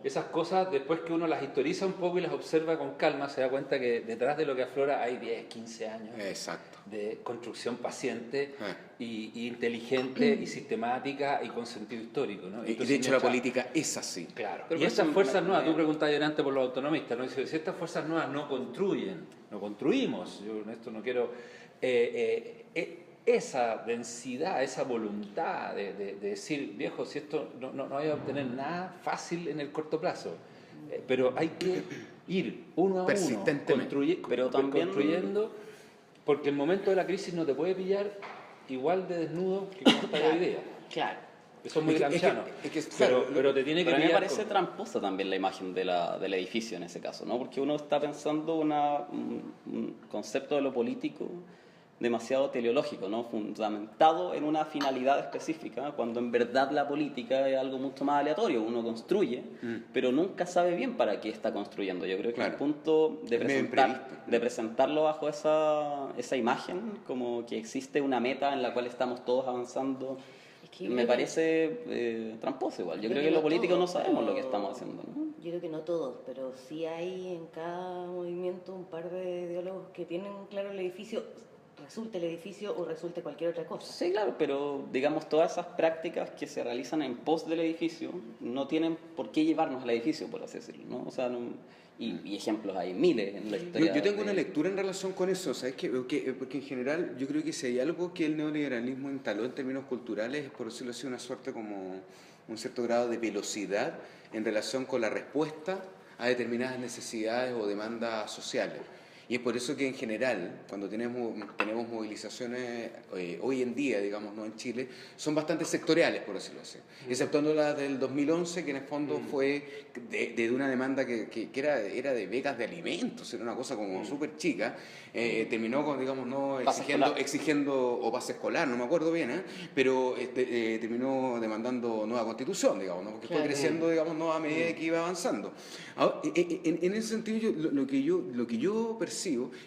Speaker 3: esas cosas, después que uno las historiza un poco y las observa con calma, se da cuenta que detrás de lo que aflora hay 10, 15 años de construcción paciente y inteligente y sistemática y con sentido histórico, ¿no?
Speaker 1: Entonces, y de hecho la política es así.
Speaker 3: Claro. Pero y estas fuerzas nuevas, tú preguntabas antes por los autonomistas, ¿no? Si estas fuerzas nuevas no construimos, yo en esto no quiero... esa densidad, esa voluntad de decir, viejo, si esto no voy a obtener nada fácil en el corto plazo, pero hay que ir uno a uno construyendo, porque el momento de la crisis no te puede pillar igual de desnudo que cuando estás hoy día.
Speaker 4: Claro.
Speaker 3: Eso es muy gramsciano, pero te tiene que pillar.
Speaker 2: A mí me parece tramposa también la imagen del edificio en ese caso, ¿no? Porque uno está pensando un concepto de lo político demasiado teleológico, ¿no? Fundamentado en una finalidad específica, cuando en verdad la política es algo mucho más aleatorio. Uno construye, pero nunca sabe bien para qué está construyendo. Yo creo que el punto de presentarlo bajo esa imagen, como que existe una meta en la cual estamos todos avanzando, me parece tramposo igual. Yo creo que los políticos no sabemos lo que estamos haciendo, ¿no?
Speaker 4: Yo creo que no todos, pero sí hay en cada movimiento un par de ideólogos que tienen claro el edificio, resulte el edificio o resulte cualquier otra cosa.
Speaker 2: Sí, claro, pero digamos todas esas prácticas que se realizan en pos del edificio no tienen por qué llevarnos al edificio, por así decirlo, ¿no? O sea, y ejemplos hay miles en la historia.
Speaker 1: Yo tengo una lectura en relación con eso, ¿sabes qué? Porque en general yo creo que si hay algo que el neoliberalismo instaló en términos culturales es, por decirlo así, una suerte como un cierto grado de velocidad en relación con la respuesta a determinadas necesidades o demandas sociales. Y es por eso que en general, cuando tenemos movilizaciones hoy en día, digamos, ¿no? En Chile, son bastante sectoriales, por decirlo así. Exceptuando la del 2011, que en el fondo fue de una demanda que era de becas de alimentos, era una cosa como súper chica. Terminó con, digamos, ¿no? exigiendo o pase escolar, no me acuerdo bien, pero terminó demandando nueva constitución, digamos, ¿no? Porque fue creciendo, digamos, ¿no? A medida que iba avanzando. Ahora, en ese sentido, lo que yo percibo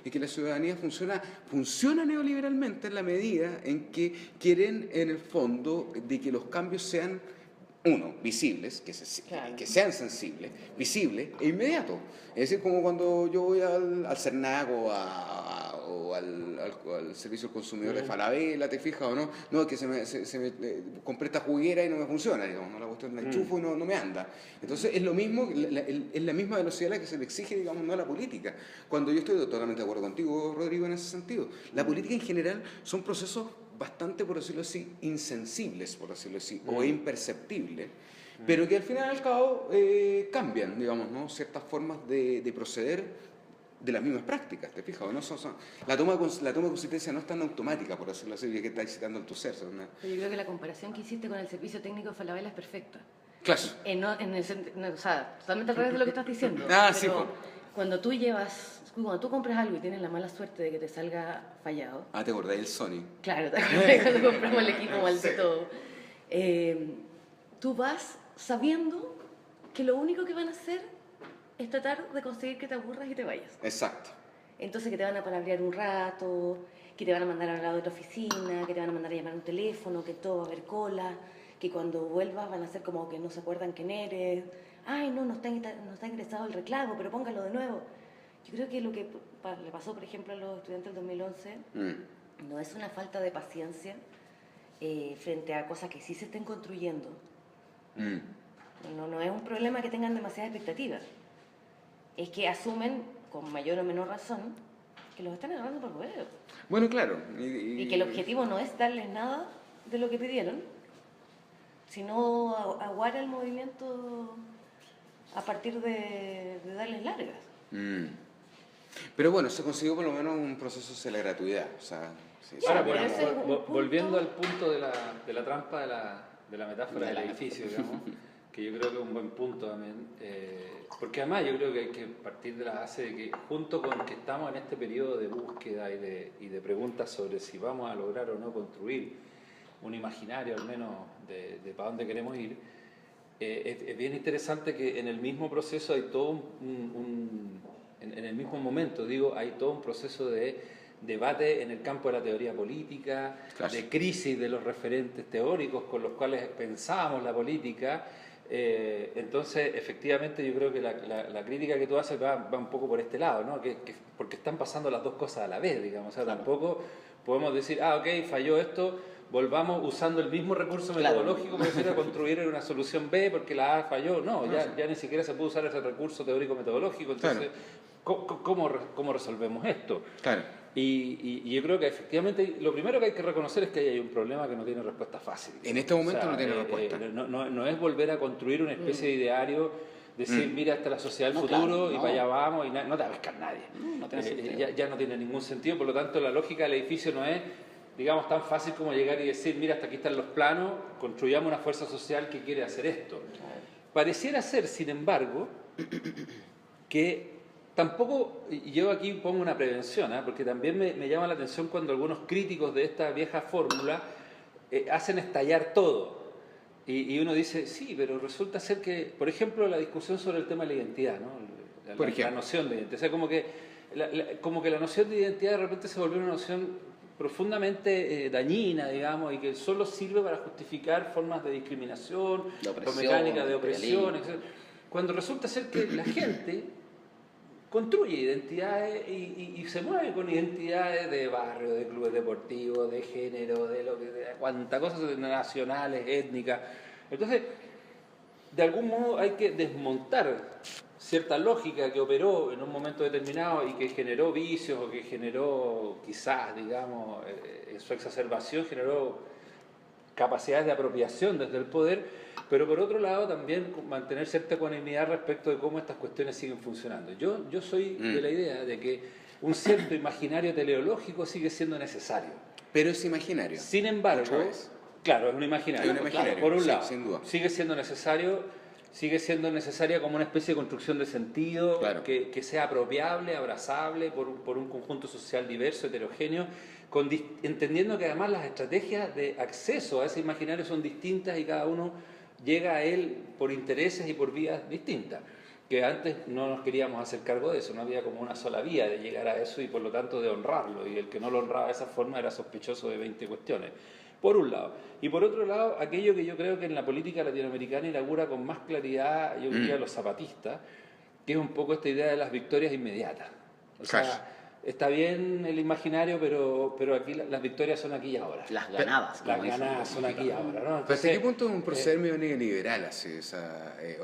Speaker 1: es que la ciudadanía funciona neoliberalmente en la medida en que quieren, en el fondo, de que los cambios sean, uno, visibles, que sean sensibles, visibles e inmediatos. Es decir, como cuando yo voy al CERNAC o al servicio al consumidor de Falabella, ¿te fijas o no? No, es que se me compré esta juguera y no me funciona, digamos, ¿no? La cuestión la enchufo y no me anda. Entonces es lo mismo, es la misma velocidad a la que se le exige, digamos, no a la política. Cuando yo estoy totalmente de acuerdo contigo, Rodrigo, en ese sentido. La política en general son procesos bastante, por decirlo así, insensibles, por decirlo así, o imperceptibles, pero que al final y al cabo cambian, digamos, ¿no? Ciertas formas de proceder de las mismas prácticas, ¿te fijas? ¿No? La toma de consistencia no es tan automática, por decirlo así, que estás citando en tu ser. ¿No?
Speaker 4: Yo creo que la comparación que hiciste con el servicio técnico de Falabella es perfecta.
Speaker 1: Claro.
Speaker 4: O sea, totalmente al revés de lo que estás diciendo.
Speaker 1: Sí, pues.
Speaker 4: Cuando tú compras algo y tienes la mala suerte de que te salga fallado.
Speaker 1: ¿Te acordás del Sony?
Speaker 4: Claro, te acordás cuando compramos el equipo maldito. Tú vas sabiendo que lo único que van a hacer es tratar de conseguir que te aburras y te vayas.
Speaker 1: Exacto.
Speaker 4: Entonces que te van a palabrear un rato, que te van a mandar al lado de tu oficina, que te van a mandar a llamar a un teléfono, que todo va a haber cola, que cuando vuelvas van a hacer como que no se acuerdan quién eres. Ay, no está ingresado el reclamo, pero póngalo de nuevo. Yo creo que lo que le pasó, por ejemplo, a los estudiantes del 2011 no es una falta de paciencia frente a cosas que sí se estén construyendo. No es un problema que tengan demasiadas expectativas. Es que asumen, con mayor o menor razón, que los están agarrando por huevo.
Speaker 1: Bueno, claro.
Speaker 4: Y que el objetivo no es darles nada de lo que pidieron, sino aguar el movimiento a partir de darles largas.
Speaker 1: Pero bueno, se consiguió por lo menos un proceso hacia la gratuidad. O sea,
Speaker 3: ahora, volviendo al punto de la trampa de la metáfora del edificio, digamos, que yo creo que es un buen punto también, porque además yo creo que hay que partir de la base de que junto con que estamos en este periodo de búsqueda y de preguntas sobre si vamos a lograr o no construir un imaginario al menos de para dónde queremos ir, es bien interesante que en el mismo proceso hay todo en el mismo momento, digo, hay todo un proceso de debate en el campo de la teoría política, claro, de crisis de los referentes teóricos con los cuales pensábamos la política. Entonces, efectivamente, yo creo que la crítica que tú haces va un poco por este lado, ¿no? Porque están pasando las dos cosas a la vez, digamos. O sea, tampoco podemos decir, ok, falló esto, volvamos usando el mismo recurso metodológico para decir a construir una solución B porque la A falló. No, ya ni siquiera se puede usar ese recurso teórico-metodológico. Entonces, ¿cómo resolvemos esto?
Speaker 1: Claro.
Speaker 3: Y yo creo que efectivamente lo primero que hay que reconocer es que hay un problema que no tiene respuesta fácil.
Speaker 1: En este momento no tiene respuesta.
Speaker 3: No es volver a construir una especie de ideario, decir, mira, esta es la sociedad del futuro y para allá vamos, y no te va a pescar nadie. Ya no tiene ningún sentido, por lo tanto la lógica del edificio no es, digamos, tan fácil como llegar y decir, mira, hasta aquí están los planos, construyamos una fuerza social que quiere hacer esto. Pareciera ser, sin embargo, que tampoco, y yo aquí pongo una prevención, porque también me llama la atención cuando algunos críticos de esta vieja fórmula hacen estallar todo. Y uno dice, sí, pero resulta ser que, por ejemplo, la discusión sobre el tema de la identidad, ¿no? La noción de identidad. O sea, como que la noción de identidad de repente se volvió una noción profundamente dañina, digamos, y que solo sirve para justificar formas de discriminación, o mecánicas de opresión, etc. Cuando resulta ser que la gente construye identidades y se mueve con identidades de barrio, de clubes deportivos, de género, de cuántas cosas nacionales, étnicas. Entonces, de algún modo hay que desmontar cierta lógica que operó en un momento determinado y que generó vicios o que generó, quizás, digamos, en su exacerbación, generó capacidades de apropiación desde el poder, pero por otro lado también mantener cierta ecuanimidad respecto de cómo estas cuestiones siguen funcionando. Yo soy de la idea de que un cierto imaginario teleológico sigue siendo necesario.
Speaker 1: Pero es imaginario.
Speaker 3: Sin embargo, claro, es un imaginario. Claro, por un lado,
Speaker 1: sin duda.
Speaker 3: sigue siendo necesaria como una especie de construcción de sentido, claro, que sea apropiable, abrazable por un conjunto social diverso, heterogéneo, entendiendo que además las estrategias de acceso a ese imaginario son distintas y cada uno llega a él por intereses y por vías distintas, que antes no nos queríamos hacer cargo de eso, no había como una sola vía de llegar a eso y por lo tanto de honrarlo, y el que no lo honraba de esa forma era sospechoso de 20 cuestiones, por un lado. Y por otro lado, aquello que yo creo que en la política latinoamericana inaugura con más claridad, yo diría, los zapatistas, que es un poco esta idea de las victorias inmediatas. O sea, está bien el imaginario, pero aquí las victorias son aquí y ahora.
Speaker 2: Las ganadas.
Speaker 3: Las
Speaker 2: como dicen.
Speaker 3: ganadas son aquí y ahora, ¿no?
Speaker 1: Pero
Speaker 3: Entonces,
Speaker 1: ¿hasta qué punto es un proceder medio neoliberal así,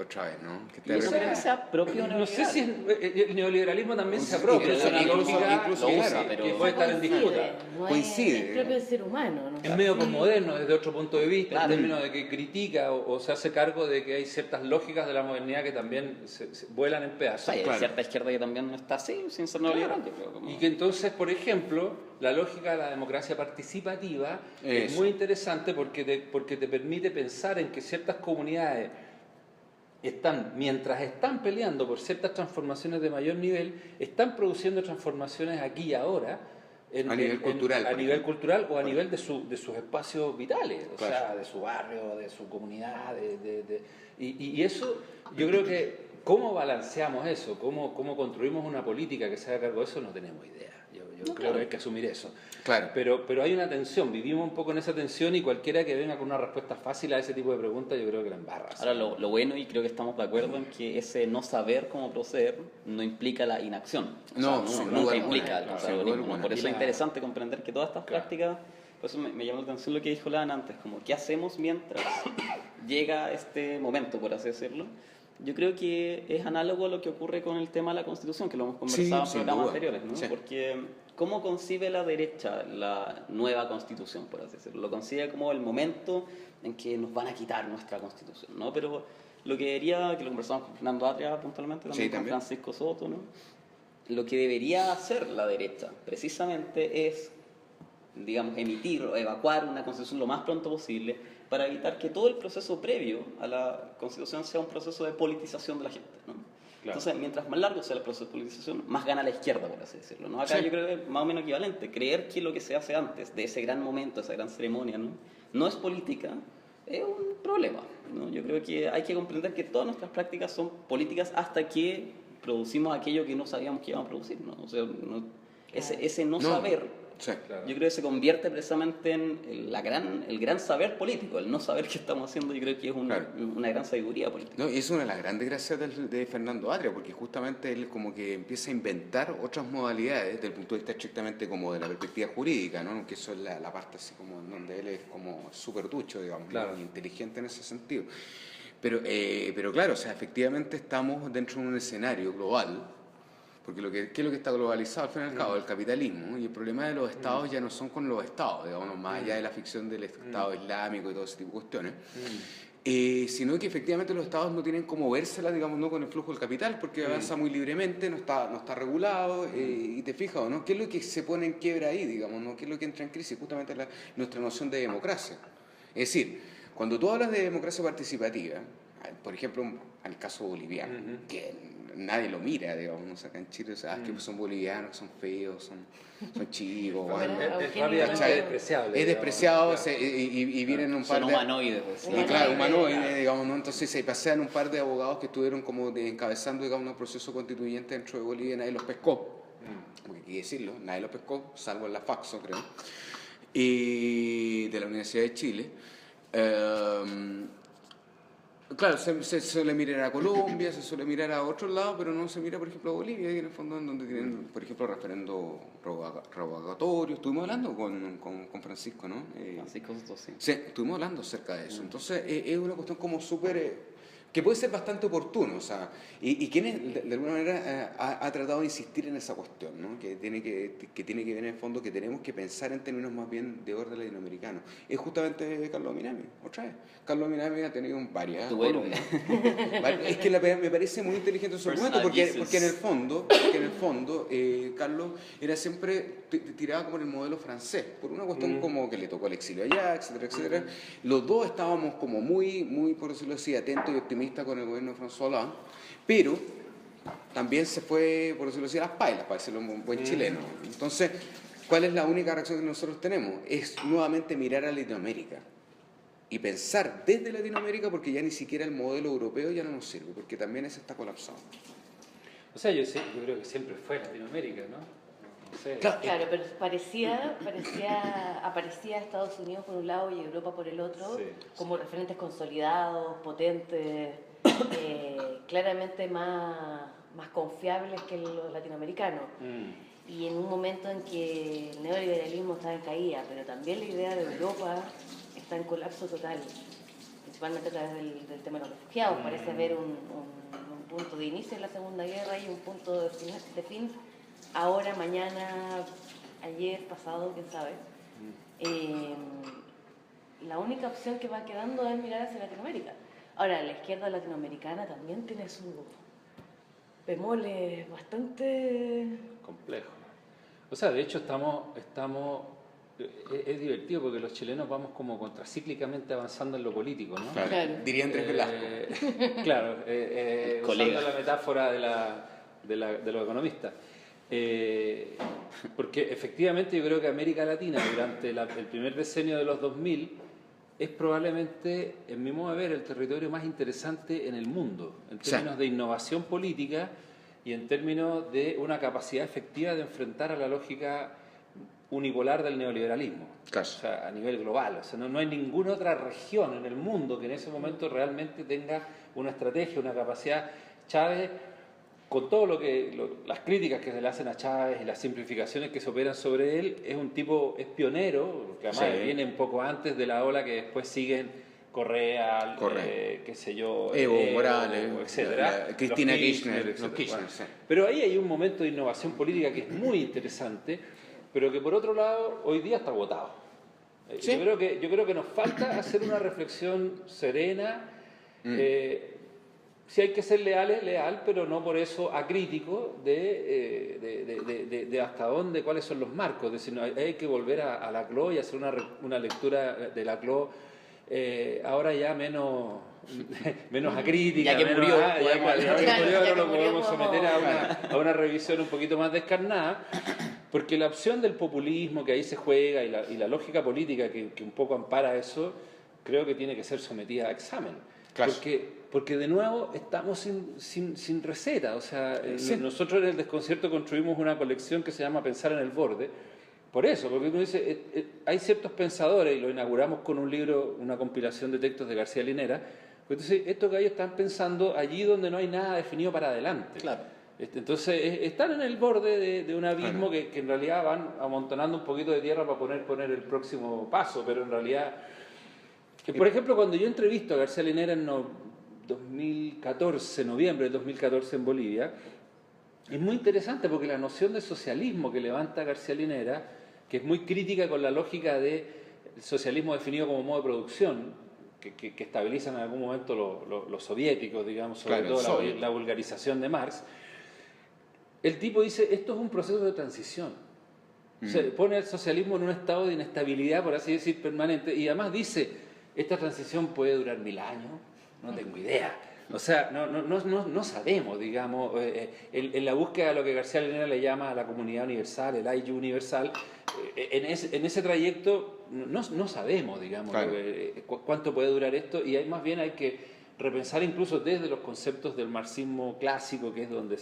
Speaker 1: otra vez, ¿no? Que
Speaker 2: Y no creo que sea propio
Speaker 3: no sé si el neoliberalismo también se
Speaker 1: Incluso-
Speaker 3: apropia de una
Speaker 1: incluso-
Speaker 3: lógica
Speaker 1: incluso,
Speaker 3: que,
Speaker 1: claro,
Speaker 3: que
Speaker 2: pero-
Speaker 3: puede estar en disputa.
Speaker 4: No
Speaker 1: Coincide.
Speaker 4: Es propio del ser humano, ¿no?
Speaker 3: Es medio posmoderno desde otro punto de vista,
Speaker 2: Claro.
Speaker 3: en términos de que critica o se hace cargo de que hay ciertas lógicas de la modernidad que también se vuelan en pedazos.
Speaker 2: Hay
Speaker 1: Claro.
Speaker 2: cierta izquierda que también no está así, sin ser neoliberal, yo creo.
Speaker 3: Y que entonces, por ejemplo, la lógica de la democracia participativa es
Speaker 1: Eso.
Speaker 3: muy interesante porque te permite pensar en que ciertas comunidades mientras están peleando por ciertas transformaciones de mayor nivel, están produciendo transformaciones aquí y ahora.
Speaker 1: A nivel cultural,
Speaker 3: a
Speaker 1: por
Speaker 3: nivel
Speaker 1: ejemplo.
Speaker 3: cultural o a nivel de sus espacios vitales, o
Speaker 1: Claro.
Speaker 3: sea, de su barrio, de su comunidad. Y eso, yo creo que, ¿cómo balanceamos eso? ¿Cómo construimos una política que se haga cargo de eso? No tenemos idea. Yo creo que hay que asumir eso.
Speaker 1: Claro.
Speaker 3: Pero hay una tensión, vivimos un poco en esa tensión y cualquiera que venga con una respuesta fácil a ese tipo de preguntas, yo creo que la embarra.
Speaker 2: Ahora, lo bueno, y creo que estamos de acuerdo en que ese no saber cómo proceder no implica la inacción. O
Speaker 1: No,
Speaker 2: sea,
Speaker 1: sin
Speaker 2: nunca
Speaker 1: duda
Speaker 2: implica
Speaker 1: alguna,
Speaker 2: el
Speaker 1: claro,
Speaker 2: conservadurismo,
Speaker 1: sin duda
Speaker 2: ¿no?
Speaker 1: alguna.
Speaker 2: Por eso
Speaker 3: Y
Speaker 2: es
Speaker 3: la-
Speaker 2: interesante comprender que todas estas
Speaker 3: Claro.
Speaker 2: prácticas, por eso me llamó la atención lo que dijo Lan antes, como qué hacemos mientras llega este momento, por así decirlo. Yo creo que es análogo a lo que ocurre con el tema de la Constitución, que lo hemos conversado en
Speaker 1: sin
Speaker 2: programas
Speaker 1: duda.
Speaker 2: anteriores, ¿no?
Speaker 1: Sí.
Speaker 2: Porque ¿cómo concibe la derecha la nueva Constitución, por así decirlo? Lo concibe como el momento en que nos van a quitar nuestra Constitución, ¿no? Pero lo que debería, que lo conversamos con Fernando Atria puntualmente, también
Speaker 1: Sí,
Speaker 2: con
Speaker 1: también.
Speaker 2: Francisco Soto, ¿no? Lo que debería hacer la derecha, precisamente, es, digamos, emitir o evacuar una Constitución lo más pronto posible para evitar que todo el proceso previo a la Constitución sea un proceso de politización de la gente, ¿no?
Speaker 3: Claro.
Speaker 2: Entonces, mientras más largo sea el proceso de politización, más gana la izquierda, por así decirlo, ¿no? Acá
Speaker 1: Sí.
Speaker 2: yo creo que es más o menos equivalente. Creer que lo que se hace antes de ese gran momento, esa gran ceremonia, no es política, es un problema, ¿no? Yo creo que hay que comprender que todas nuestras prácticas son políticas hasta que producimos aquello que no sabíamos que íbamos a producir, ¿no? O sea, ese no saber,
Speaker 1: Sí.
Speaker 3: Claro.
Speaker 2: yo creo que se convierte precisamente en el gran saber político. El no saber qué estamos haciendo, yo creo que es
Speaker 1: Claro.
Speaker 2: una gran sabiduría política.
Speaker 1: No, y es una de las grandes gracias de Fernando Atria, porque justamente él como que empieza a inventar otras modalidades desde el punto de vista estrictamente como de la perspectiva jurídica, ¿no? Que eso es la parte así como en donde él es como súper ducho, digamos,
Speaker 3: Claro.
Speaker 1: ¿no? Y inteligente en ese sentido. Pero claro, o sea, efectivamente estamos dentro de un escenario global, porque ¿qué es lo que está globalizado al fin y al cabo? El capitalismo. Y el problema de los estados ya no son con los estados, digamos, más allá de la ficción del Estado Islámico y todo ese tipo de cuestiones, sino que efectivamente los estados no tienen cómo vérselas, digamos, no con el flujo del capital, porque avanza muy libremente, no está regulado, y te fijas, ¿no? ¿Qué es lo que se pone en quiebra ahí, digamos, ¿no? ¿Qué es lo que entra en crisis? Justamente nuestra noción de democracia. Es decir, cuando tú hablas de democracia participativa, por ejemplo, en el caso boliviano, que nadie lo mira, digamos, ¿no? Acá en Chile, o sea, que son bolivianos, que son feos, son chicos,
Speaker 4: Bueno,
Speaker 1: bueno,
Speaker 3: Es rápidamente
Speaker 1: ¿cachai?
Speaker 3: despreciable.
Speaker 1: Es
Speaker 3: digamos,
Speaker 1: despreciado
Speaker 3: claro.
Speaker 1: y vienen un par
Speaker 2: Son
Speaker 1: de...
Speaker 2: humanoides, pues.
Speaker 1: Y claro, humanoides, digamos, ¿no? Entonces se pasean un par de abogados que estuvieron como encabezando, digamos, un proceso constituyente dentro de Bolivia y nadie los pescó. Porque hay que decirlo, nadie los pescó, salvo en la Faxo, creo, y de la Universidad de Chile. Claro, se suele mirar a Colombia, se suele mirar a otros lados, pero no se mira, por ejemplo, a Bolivia, y en el fondo en donde tienen, por ejemplo, referendo revocatorio. Estuvimos hablando con Francisco, ¿no?
Speaker 2: Francisco Soto, sí.
Speaker 1: Sí, estuvimos hablando acerca de eso. Entonces, es una cuestión como súper... que puede ser bastante oportuno, o sea, y quien de alguna manera ha tratado de insistir en esa cuestión, ¿no? Que tiene que ver en el fondo que tenemos que pensar en términos más bien de orden latinoamericano. Es justamente Carlos Minami, otra vez. Carlos Minami ha tenido varias columnas. Es que me parece muy inteligente su argumento, porque en el fondo, Carlos era siempre tiraba como en el modelo francés, por una cuestión como que le tocó el exilio allá, etcétera, etcétera. Los dos estábamos como muy, por decirlo así, atentos y optimistas con el gobierno de François Hollande, pero también se fue, por decirlo así, a las pailas, para decirlo un buen chileno. Entonces, ¿cuál es la única reacción que nosotros tenemos? Es nuevamente mirar a Latinoamérica y pensar desde Latinoamérica, porque ya ni siquiera el modelo europeo ya no nos sirve, porque también ese está colapsado.
Speaker 3: O sea, yo creo que siempre fue Latinoamérica, ¿no? No sé.
Speaker 4: Claro, pero aparecía Estados Unidos por un lado y Europa por el otro,
Speaker 3: Sí.
Speaker 4: como referentes consolidados, potentes, claramente más más confiables que los latinoamericanos. Y en un momento en que el neoliberalismo está en caída, pero también la idea de Europa está en colapso total, principalmente a través del tema de los refugiados. Parece haber un punto de inicio en la Segunda Guerra y un punto de fin ahora, mañana, ayer, pasado, quién sabe. La única opción que va quedando es mirar hacia Latinoamérica. Ahora, la izquierda latinoamericana también tiene sus bemoles bastante
Speaker 3: complejo. O sea, de hecho es divertido porque los chilenos vamos como contracíclicamente avanzando en lo político, ¿no?
Speaker 1: Claro. Diría Andrés Velasco.
Speaker 3: Claro, usando la metáfora de los economistas. Porque efectivamente yo creo que América Latina durante el primer decenio de los 2000 es probablemente, en mi modo de ver, el territorio más interesante en el mundo, en términos de innovación política y en términos de una capacidad efectiva de enfrentar a la lógica unipolar del neoliberalismo, claro. O sea, a nivel global. O sea, no hay ninguna otra región en el mundo que en ese momento realmente tenga una estrategia, una capacidad. Chávez, con todo las críticas que se le hacen a Chávez y las simplificaciones que se operan sobre él, es pionero, que además viene un poco antes de la ola que después siguen Correa, qué sé yo,
Speaker 1: Evo Morales,
Speaker 3: etcétera,
Speaker 1: Cristina Kirchner,
Speaker 3: etcétera. Pero ahí hay un momento de innovación política que es muy interesante, pero que por otro lado hoy día está agotado. ¿Sí? Yo creo que nos falta hacer una reflexión serena. Si hay que ser leal, pero no por eso acrítico de hasta dónde, cuáles son los marcos. Es decir, hay que volver a Laclau y hacer una lectura de Laclau ahora ya menos acrítica.
Speaker 2: Ya que murió,
Speaker 3: no lo podemos someter a una revisión un poquito más descarnada, porque la opción del populismo que ahí se juega y la lógica política que un poco ampara eso, creo que tiene que ser sometida a examen. Claro. Porque de nuevo estamos sin receta. O sea, nosotros en el Desconcierto construimos una colección que se llama Pensar en el Borde. Por eso, porque uno dice, hay ciertos pensadores, y lo inauguramos con un libro, una compilación de textos de García Linera, pues entonces estos gallos están pensando allí donde no hay nada definido para adelante. Claro. Entonces están en el borde de un abismo que en realidad van amontonando un poquito de tierra para poner el próximo paso, pero en realidad... Por ejemplo, cuando yo entrevisto a García Linera en noviembre de 2014 en Bolivia, es muy interesante porque la noción de socialismo que levanta García Linera, que es muy crítica con la lógica del socialismo definido como modo de producción, que estabilizan en algún momento los soviéticos, digamos, sobre todo la vulgarización de Marx, el tipo dice, esto es un proceso de transición. O sea, pone el socialismo en un estado de inestabilidad, por así decir, permanente, y además dice, esta transición puede durar 1000 años, no tengo idea. O sea, no sabemos, digamos, en la búsqueda de lo que García Linera le llama a la comunidad universal, el IU universal, en ese trayecto no sabemos, digamos, claro, cuánto puede durar esto, y más bien hay que repensar incluso desde los conceptos del marxismo clásico, que es donde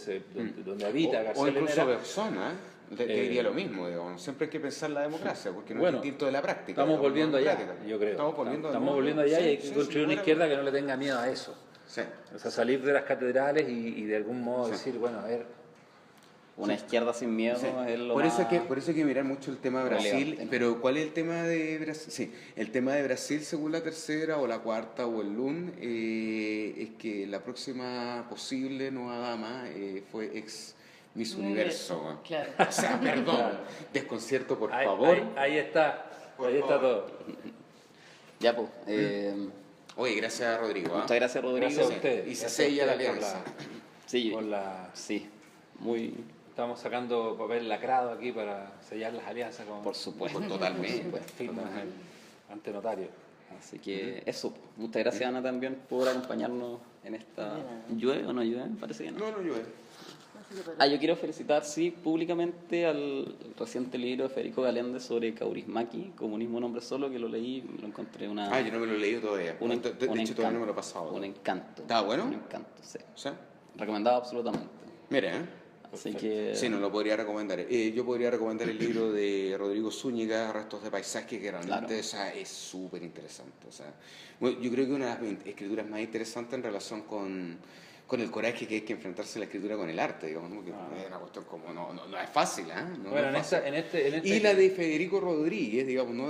Speaker 3: habita García Linera.
Speaker 1: O incluso Bersona, te diría lo mismo, digamos. Siempre hay que pensar la democracia, porque no es distinto de la práctica.
Speaker 3: Estamos volviendo allá, yo creo. Estamos volviendo allá, y hay que construir una izquierda que no le tenga miedo a eso. Sí. O sea, salir de las catedrales y de algún modo decir, bueno, a ver...
Speaker 2: Una izquierda sin miedo es lo
Speaker 1: por
Speaker 2: más...
Speaker 1: eso hay que mirar mucho el tema de Brasil, ¿no? Pero ¿cuál es el tema de Brasil? Sí, el tema de Brasil, según la tercera o la cuarta o el LUN, es que la próxima posible nueva dama fue ex Miss Universo.
Speaker 4: Claro.
Speaker 1: O sea, perdón, claro. Desconcierto, por favor.
Speaker 3: Ahí está, está todo.
Speaker 2: Ya, pues...
Speaker 1: Oye, gracias a Rodrigo.
Speaker 2: Muchas gracias, Rodrigo.
Speaker 3: Gracias a usted.
Speaker 1: Y se sella la alianza.
Speaker 2: Sí, muy...
Speaker 3: Estamos sacando papel lacrado aquí para sellar las alianzas.
Speaker 2: Por supuesto.
Speaker 1: Totalmente.
Speaker 3: Firmas ante notario.
Speaker 2: Así que eso. Muchas gracias, Ana, también por acompañarnos en esta... ¿Llueve o no llueve? Parece que no.
Speaker 1: No llueve.
Speaker 2: Yo quiero felicitar, públicamente al reciente libro de Federico Galende sobre Kaurismäki, Comunismo, un hombre solo, que lo leí, lo encontré una...
Speaker 1: yo no me lo he leído todavía. De hecho, todavía no me lo he pasado.
Speaker 2: Un encanto.
Speaker 1: ¿Está bueno?
Speaker 2: Un encanto, sí.
Speaker 1: ¿Sí?
Speaker 2: Recomendado absolutamente.
Speaker 1: Mira,
Speaker 2: Así que...
Speaker 1: Sí, no lo podría recomendar. Yo podría recomendar el libro de Rodrigo Zúñiga, Restos de Paisaje, que realmente es súper interesante. O sea, yo creo que una de las escrituras más interesantes en relación con con el coraje que hay que enfrentarse a la escritura con el arte, digamos, ¿no? Que es una cuestión como, no es fácil, ¿eh?
Speaker 3: Bueno,
Speaker 1: no es fácil.
Speaker 3: en este...
Speaker 1: Y la de Federico Rodríguez, digamos, ¿no?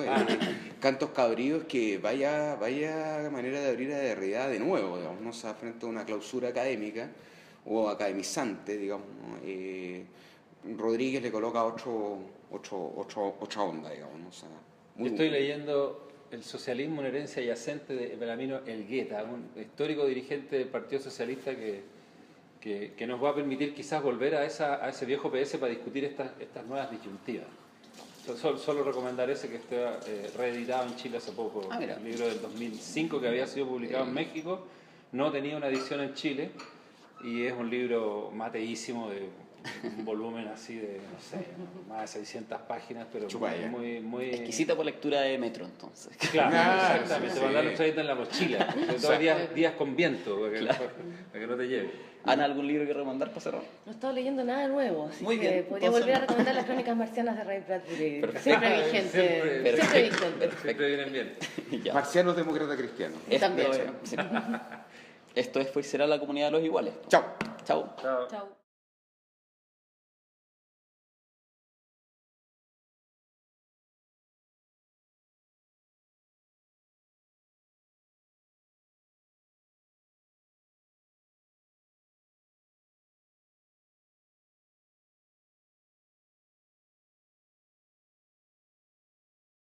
Speaker 1: Cantos Cabríos, que vaya manera de abrir a Derrida de nuevo, digamos, ¿no? O sea, frente a una clausura académica o academizante, digamos, ¿no? Rodríguez le coloca otra onda, digamos, ¿no? O sea,
Speaker 3: Yo estoy leyendo El socialismo, una herencia yacente de Belarmino Elgueta, un histórico dirigente del Partido Socialista que nos va a permitir quizás volver a ese viejo PS para discutir estas nuevas disyuntivas. Solo recomendar ese que está reeditado en Chile hace poco,
Speaker 2: Mira.
Speaker 3: un libro del 2005 que había sido publicado en México, no tenía una edición en Chile y es un libro mateísimo de un volumen así de, no sé, más de 600 páginas, pero
Speaker 1: Chupalla.
Speaker 3: muy...
Speaker 2: Exquisita por lectura de Metro, entonces.
Speaker 3: Claro,
Speaker 1: Ah,
Speaker 3: exactamente,
Speaker 1: sí,
Speaker 3: para
Speaker 1: sí.
Speaker 3: andarlo traído en la mochila, sobre todo días con viento, para que no te lleve.
Speaker 2: ¿Ana, algún libro que recomendar para cerrar?
Speaker 4: No he estado leyendo nada nuevo, así
Speaker 2: Muy
Speaker 4: que
Speaker 2: bien,
Speaker 4: podría
Speaker 2: entonces-
Speaker 4: volver a recomendar las crónicas marcianas de Ray Bradbury.
Speaker 2: Perfecto.
Speaker 4: Siempre vigente.
Speaker 3: Siempre-
Speaker 4: Siempre vigente.
Speaker 3: Siempre vienen bien.
Speaker 2: Ya.
Speaker 1: Marcianos demócratas cristianos.
Speaker 4: También.
Speaker 2: Sí. Esto es Fue y Será la comunidad de los iguales.
Speaker 1: Chao.
Speaker 2: Chao.
Speaker 3: Chao.
Speaker 4: Chao.